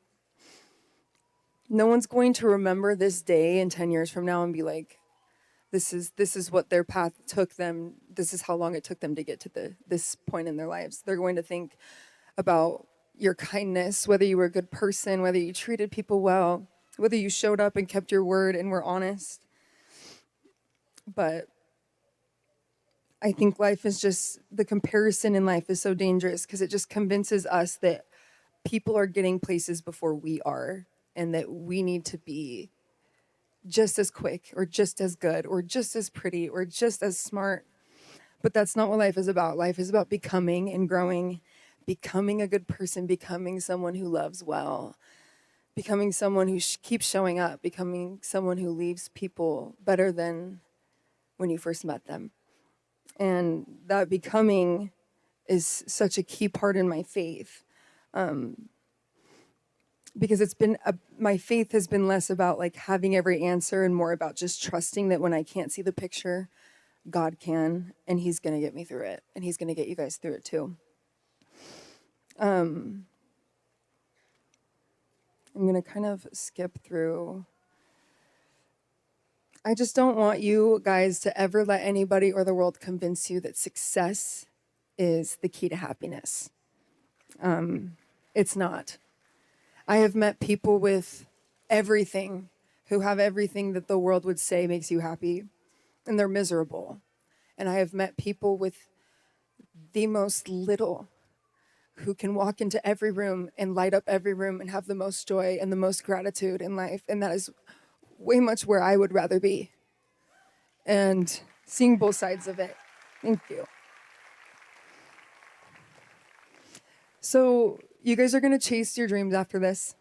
No one's going to remember this day in 10 years from now and be like, this is what their path took them. This is how long it took them to get to this point in their lives. They're going to think about your kindness, whether you were a good person, whether you treated people well, whether you showed up and kept your word and were honest. But I think life is just, the comparison in life is so dangerous because it just convinces us that people are getting places before we are. And that we need to be just as quick or just as good or just as pretty or just as smart. But that's not what life is about. Life is about becoming and growing, becoming a good person, becoming someone who loves well, becoming someone who keeps showing up, becoming someone who leaves people better than when you first met them. And that becoming is such a key part in my faith. Because it's been, my faith has been less about like having every answer and more about just trusting that when I can't see the picture, God can, and he's going to get me through it, and he's going to get you guys through it too. I'm going to kind of skip through. I just don't want you guys to ever let anybody or the world convince you that success is the key to happiness. It's not. I have met people with everything, who have everything that the world would say makes you happy, and they're miserable. And I have met people with the most little, who can walk into every room and light up every room and have the most joy and the most gratitude in life. And that is way much where I would rather be. And seeing both sides of it. Thank you. So you guys are going to chase your dreams after this.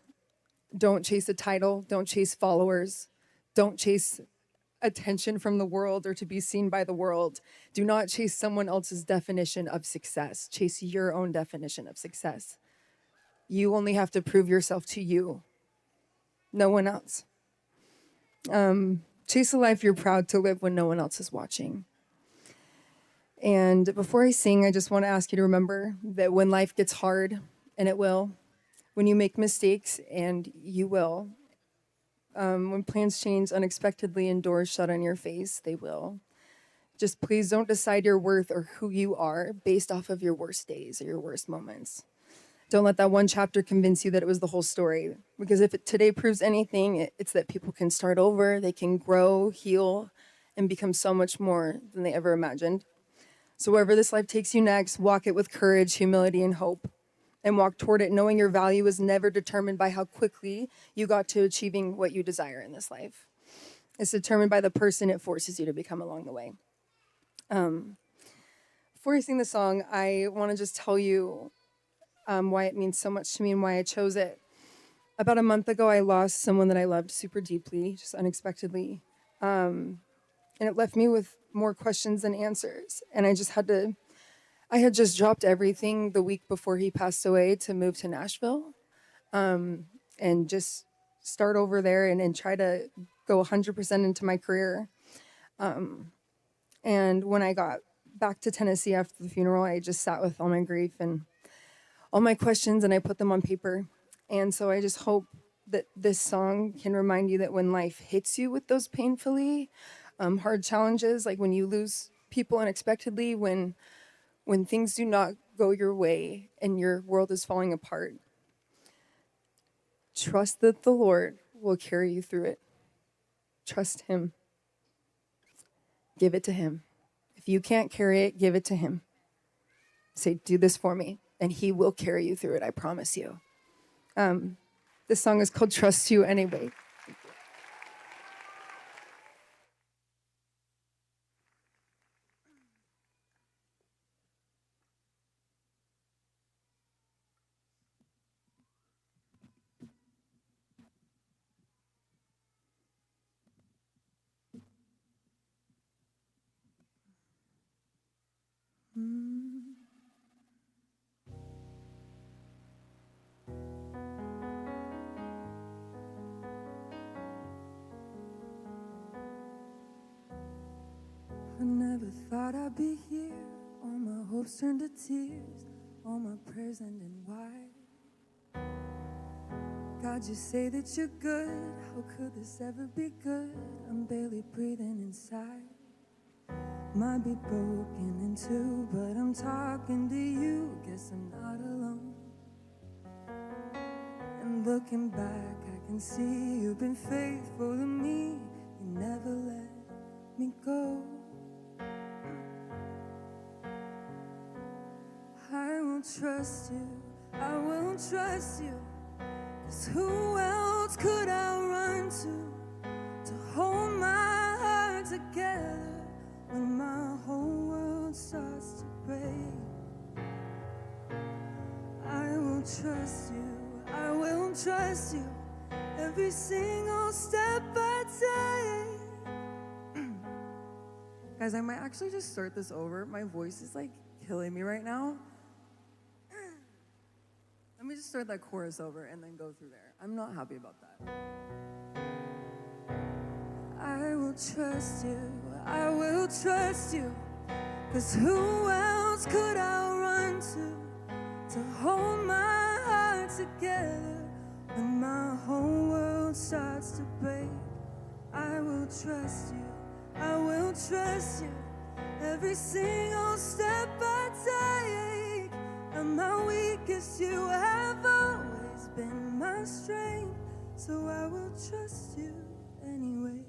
Don't chase a title. Don't chase followers. Don't chase attention from the world or to be seen by the world. Do not chase someone else's definition of success. Chase your own definition of success. You only have to prove yourself to you, no one else. Chase a life you're proud to live when no one else is watching. And before I sing, I just want to ask you to remember that when life gets hard, and it will, when you make mistakes, and you will, when plans change unexpectedly and doors shut on your face, they will. Just please don't decide your worth or who you are based off of your worst days or your worst moments. Don't let that one chapter convince you that it was the whole story. Because if today proves anything, it's that people can start over, they can grow, heal, and become so much more than they ever imagined. So wherever this life takes you next, walk it with courage, humility, and hope. And walk toward it knowing your value is never determined by how quickly you got to achieving what you desire in this life. It's determined by the person it forces you to become along the way. Before I sing the song, I want to just tell you why it means so much to me and why I chose it. About a month ago, I lost someone that I loved super deeply, just unexpectedly. And it left me with more questions than answers. And I had just dropped everything the week before he passed away to move to Nashville and just start over there and try to go 100% into my career. And when I got back to Tennessee after the funeral, I just sat with all my grief and all my questions and I put them on paper. And so I just hope that this song can remind you that when life hits you with those painfully hard challenges, like when you lose people unexpectedly, when things do not go your way and your world is falling apart, trust that the Lord will carry you through it. Trust Him. Give it to Him. If you can't carry it, give it to Him. Say, do this for me, and He will carry you through it, I promise you. This song is called Trust You Anyway. I never thought I'd be here. All my hopes turned to tears. All my prayers end in why. God, you say that you're good. How could this ever be good? I'm barely breathing inside. Might be broken in two, but I'm talking to you. Guess I'm not alone. And looking back, I can see you've been faithful to me. You never let me go. I will trust you, I will trust you. 'Cause who else could I run to hold my heart together when my whole world starts to break? I will trust you, I will trust you. Every single step I take. Guys, I might actually just start this over. My voice is like killing me right now. Let me just start that chorus over and then go through there. I'm not happy about that. I will trust you, I will trust you. 'Cause who else could I run to hold my heart together when my whole world starts to break? I will trust you, I will trust you. Every single step I take. At my weakest, you have always been my strength. So I will trust you anyway.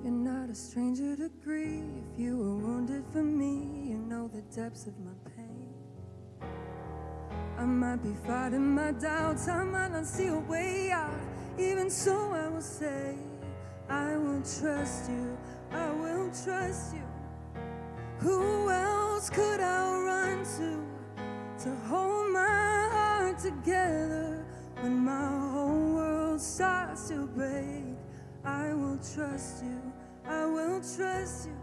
You're not a stranger to grief. You were wounded for me. You know the depths of my pain. I might be fighting my doubts. I might not see a way out. Even so, I will say, I will trust you. I will trust you. Who else could I run to hold my heart together when my whole world starts to break? I will trust you, I will trust you.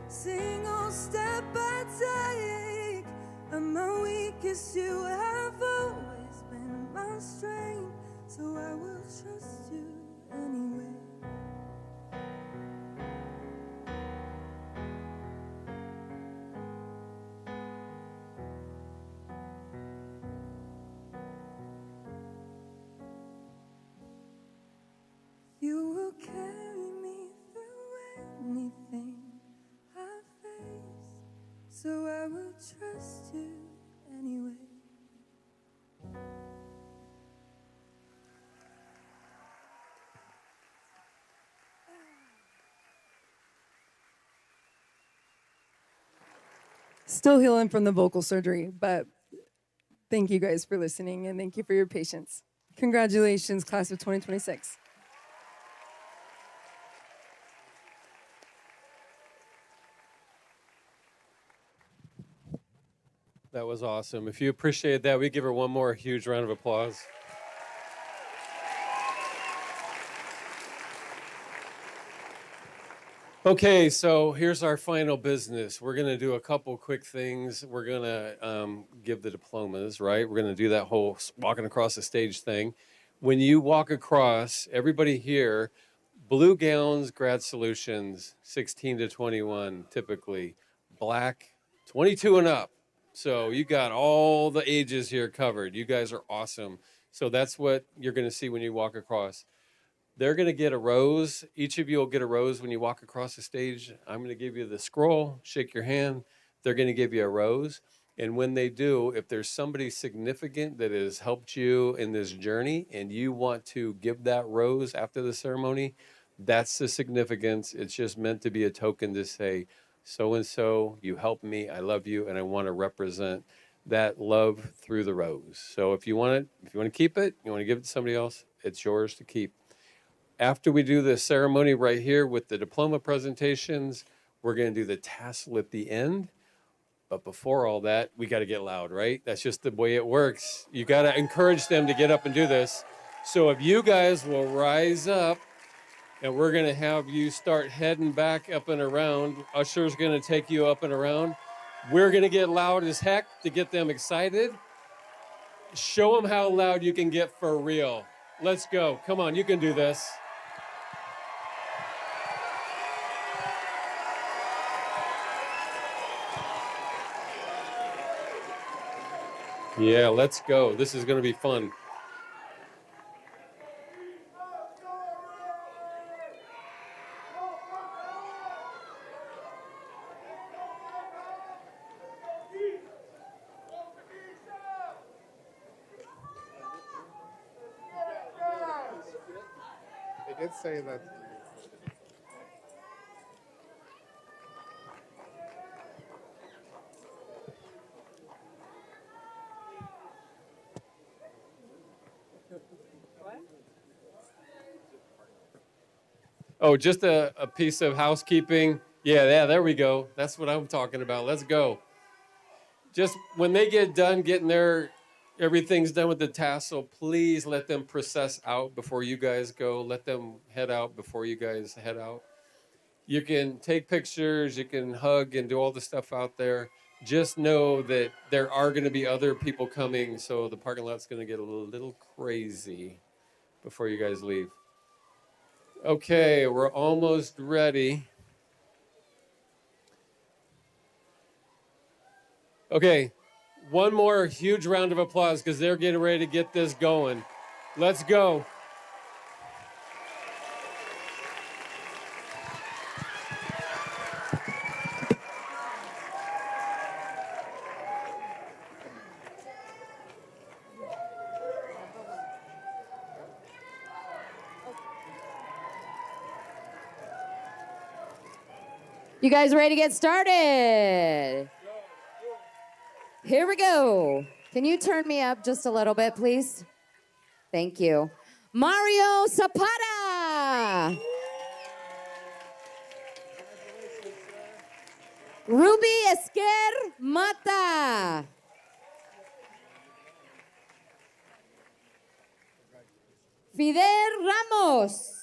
Single step I take. At my weakest, you have always been my strength. So I will trust you anyway. will trust you anyway. Still healing from the vocal surgery, but thank you guys for listening and thank you for your patience. Congratulations, class of 2026. That was awesome. If you appreciate that, we give her one more huge round of applause. Okay, so here's our final business. We're going to do a couple quick things. We're going to give the diplomas, right? We're going to do that whole walking across the stage thing. When you walk across, everybody here, blue gowns, grad solutions, 16 to 21, typically. Black, 22 and up. So you got all the ages here covered. You guys are awesome. So that's what you're going to see when you walk across. They're going to get a rose. Each of you will get a rose when you walk across the stage. I'm going to give you the scroll, shake your hand. They're going to give you a rose. And when they do, if there's somebody significant that has helped you in this journey and you want to give that rose after the ceremony, that's the significance. It's just meant to be a token to say, so-and-so, you helped me, I love you, and I want to represent that love through the rose. So if you want to keep it, you want to give it to somebody else, it's yours to keep. After we do the ceremony right here with the diploma presentations, we're going to do the tassel at the end. But before all that, we got to get loud, right? That's just the way it works. You got to encourage them to get up and do this. So if you guys will rise up, and we're going to have you start heading back up and around. Usher's going to take you up and around. We're going to get loud as heck to get them excited. Show them how loud you can get for real. Let's go. Come on, you can do this. Yeah, let's go. This is going to be fun. They did say that. Oh, just a piece of housekeeping. Yeah, there we go. That's what I'm talking about. Let's go. Just when they get done getting everything's done with the tassel, please let them process out before you guys go. Let them head out before you guys head out. You can take pictures, you can hug and do all the stuff out there. Just know that there are going to be other people coming, so the parking lot's going to get a little crazy before you guys leave. Okay, we're almost ready. Okay, one more huge round of applause because they're getting ready to get this going. Let's go. You guys ready to get started? Here we go. Can you turn me up just a little bit, please? Thank you. Mario Zapata. Ruby Esquer Mata. Fidel Ramos.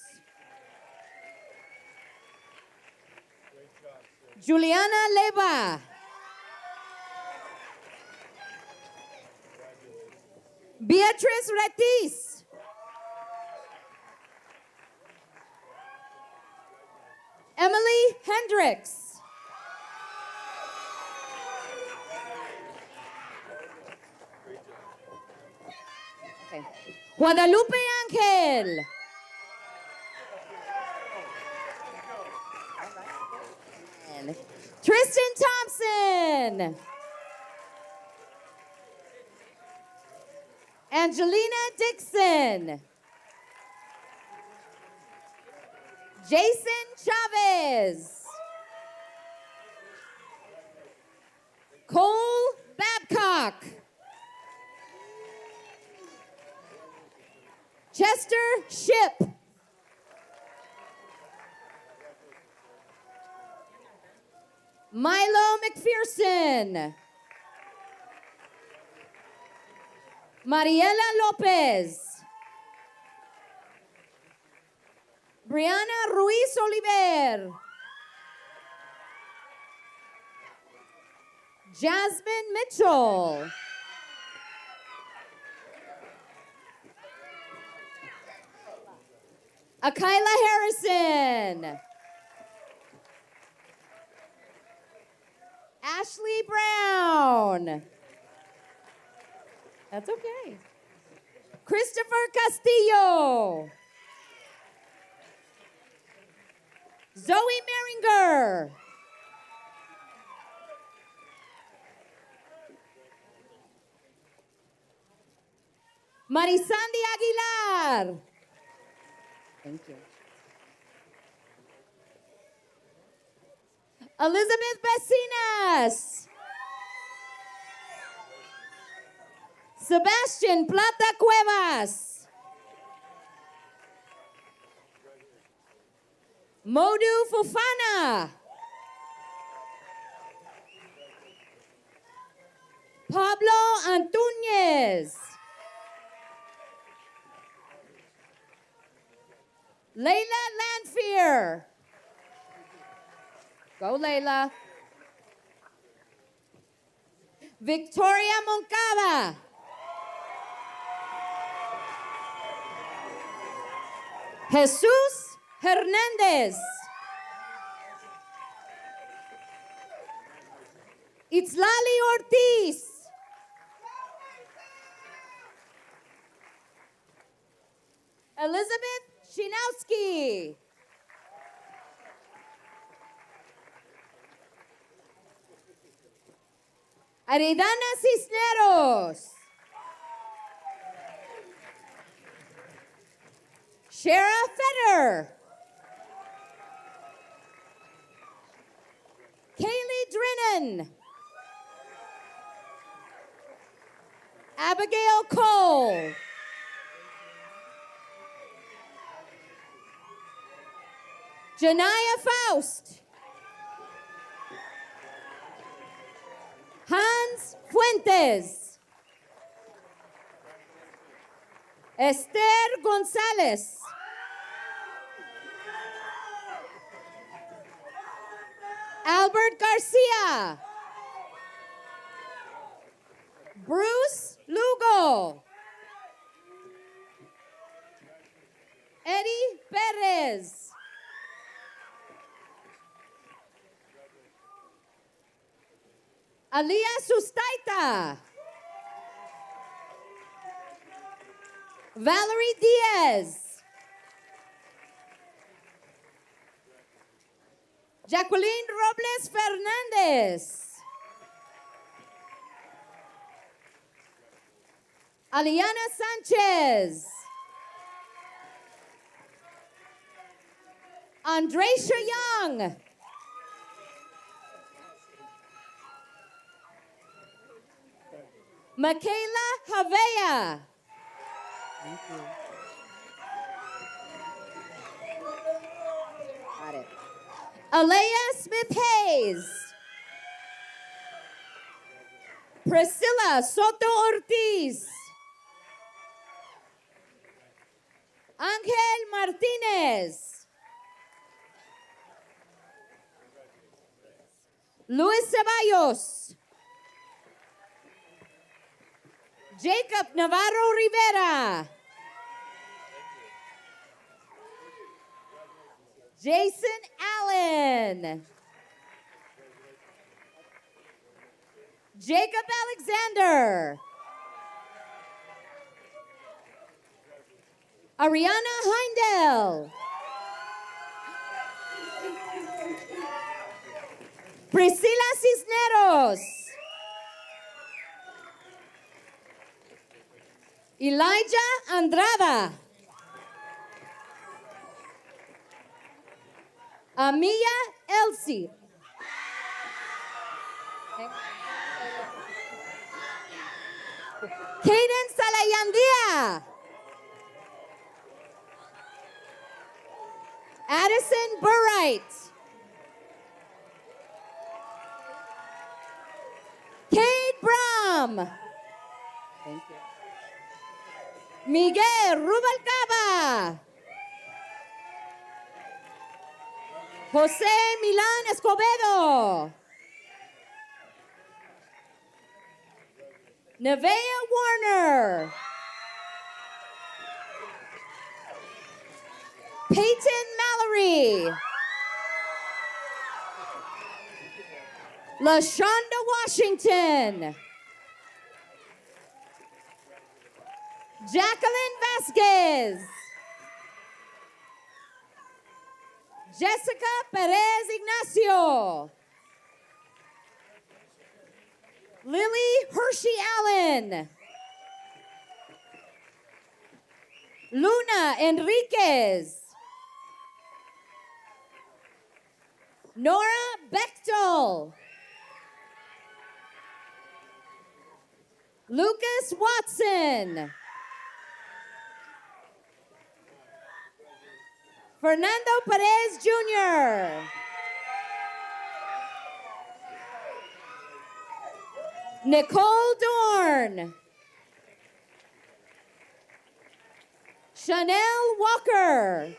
Juliana Leva. Beatriz Retis. Emily Hendricks. Okay. Guadalupe Ángel. Tristan Thompson. Angelina Dixon. Jason Chavez. Cole Babcock. Chester Ship. Milo McPherson. Mariela Lopez. Brianna Ruiz Oliver. Jasmine Mitchell. Akila Harrison. Ashley Brown. That's okay. Christopher Castillo. Zoe Meringer. Marisandi Aguilar. Thank you. Elizabeth Becinas. Sebastian Plata Cuevas. Modu Fofana. Pablo Antuñez. Layla Landfear. Go, Layla. Victoria Moncada. Jesus Hernandez. Itzlali Ortiz. Elizabeth Shinowski. Aridana Cisneros. Shara Fetter. Kaylee Drennan. Abigail Cole. Janaya Faust. Hans Fuentes. Esther González. Albert Garcia. Bruce Lugo. Eddie Perez. Alia Sustaita. Valerie Diaz. Jacqueline Robles Fernandez. Aliana Sanchez. Andresha Young. Michaela Havea. Thank you. Got it. Alea Smith Hayes. Priscilla Soto Ortiz. Angel Martinez. Luis Ceballos. Jacob Navarro Rivera. Jason Allen. Jacob Alexander. Ariana Heindel. Priscilla Cisneros. Elijah Andrada. Amia Elsie. Caden Salayandia. Addison Burright. Kate Bram. Thank you. Miguel Rubalcaba. Jose Milan Escobedo. Nevaeh Warner. Peyton Mallory. LaShonda Washington. Jacqueline Vasquez. Jessica Perez Ignacio. Lily Hershey Allen. Luna Enriquez. Nora Bechtel. Lucas Watson. Fernando Perez Jr. Nicole Dorn. Chanel Walker.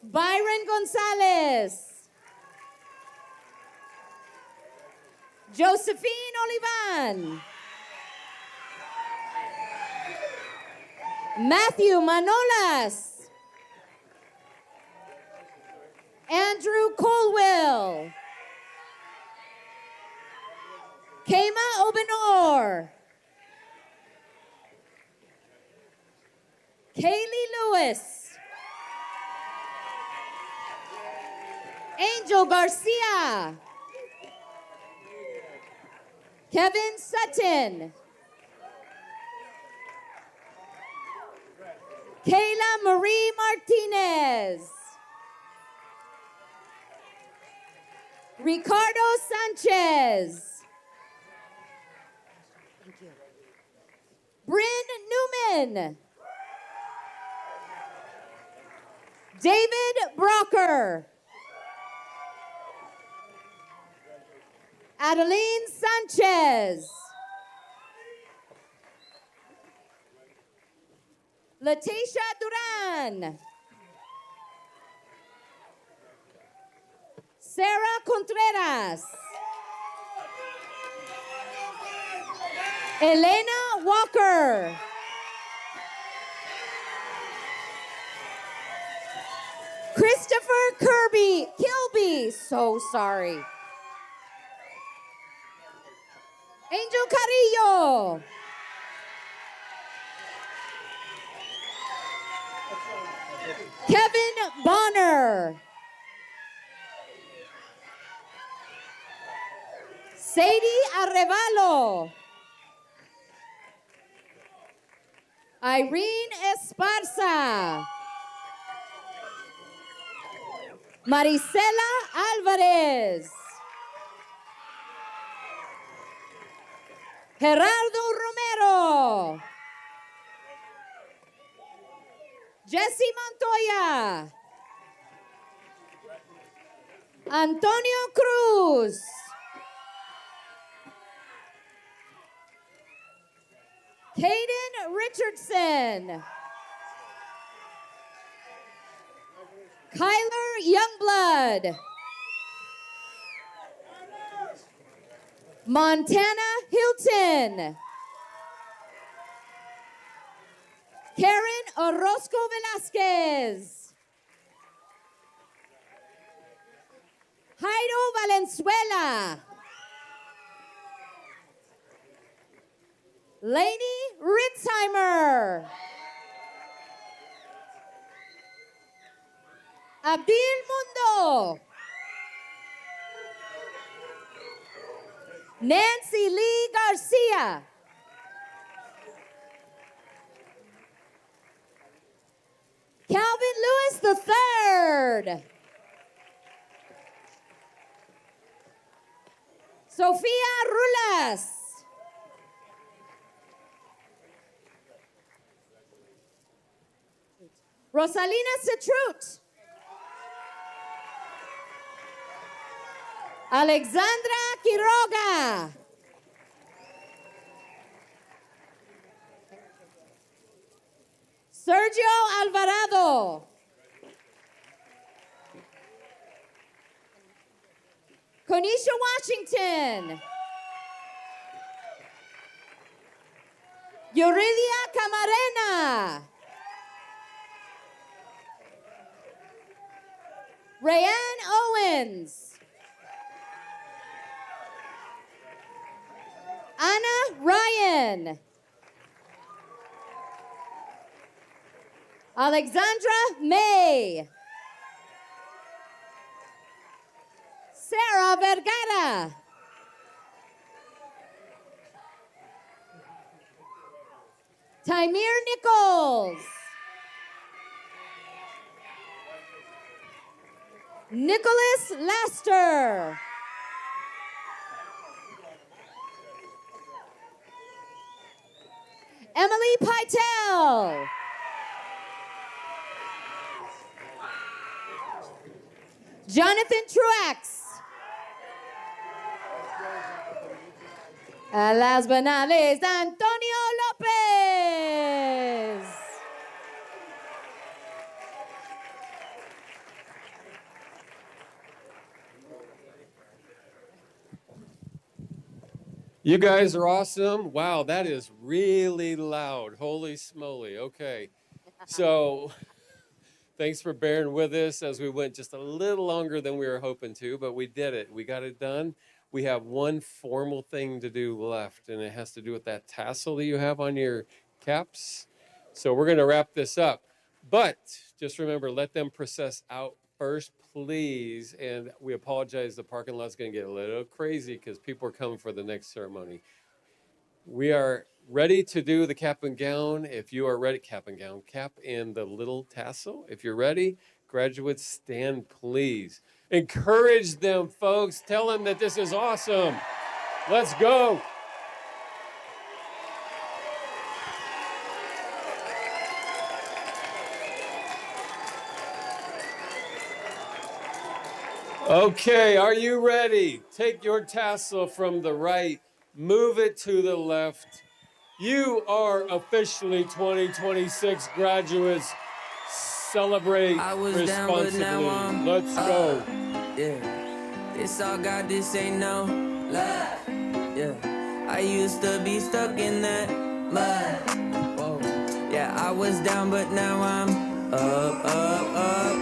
Byron Gonzalez. Josephine Olivan. Matthew Manolas. Andrew Colwell. Kema Obenor. Kaylee Lewis. Angel Garcia. Kevin Sutton. Kayla Marie Martinez. Ricardo Sanchez. Thank you. Bryn Newman. David Brocker. Adeline Sanchez. Leticia Duran. Sarah Contreras. Elena Walker. Christopher Kilby. So sorry. Angel Carrillo. Kevin Bonner. Sadie Arevalo. Irene Esparza. Marisela Alvarez. Gerardo Romero. Jesse Montoya. Antonio Cruz. Caden Richardson. Kyler Youngblood. Montana Hilton. Karen Orozco Velasquez. Jairo Valenzuela. Lainey Ritzheimer. Abdil Mundo. Nancy Lee Garcia. Calvin Lewis III. Sofia Rulas. Rosalina Citrut. Alexandra Quiroga. Sergio Alvarado. Konisha Washington. Yuridia Camarena. Rayanne Owens. Anna Ryan. Alexandra May. Sarah Vergara. Tymir Nichols. Nicholas Laster. Emily Pytel. Jonathan Truex. A las banales, Antonio Lopez. You guys are awesome. Wow, that is really loud. Holy smoly. Okay. So thanks for bearing with us as we went just a little longer than we were hoping to, but we did it. We got it done. We have one formal thing to do left, and it has to do with that tassel that you have on your caps. So we're going to wrap this up. But just remember, let them process out first, please. And we apologize, the parking lot's going to get a little crazy because people are coming for the next ceremony. We are ready to do the cap and gown. If you are ready, cap and gown, cap and the little tassel. If you're ready, graduates, stand, please. Encourage them, folks. Tell them that this is awesome. Let's go. Okay, are you ready? Take your tassel from the right, move it to the left. You are officially 2026 graduates. Celebrate responsibly. Let's go. Yeah, this all God, this ain't no lie. Yeah, I used to be stuck in that mud. Whoa. Yeah, I was down, but now I'm up, up, up.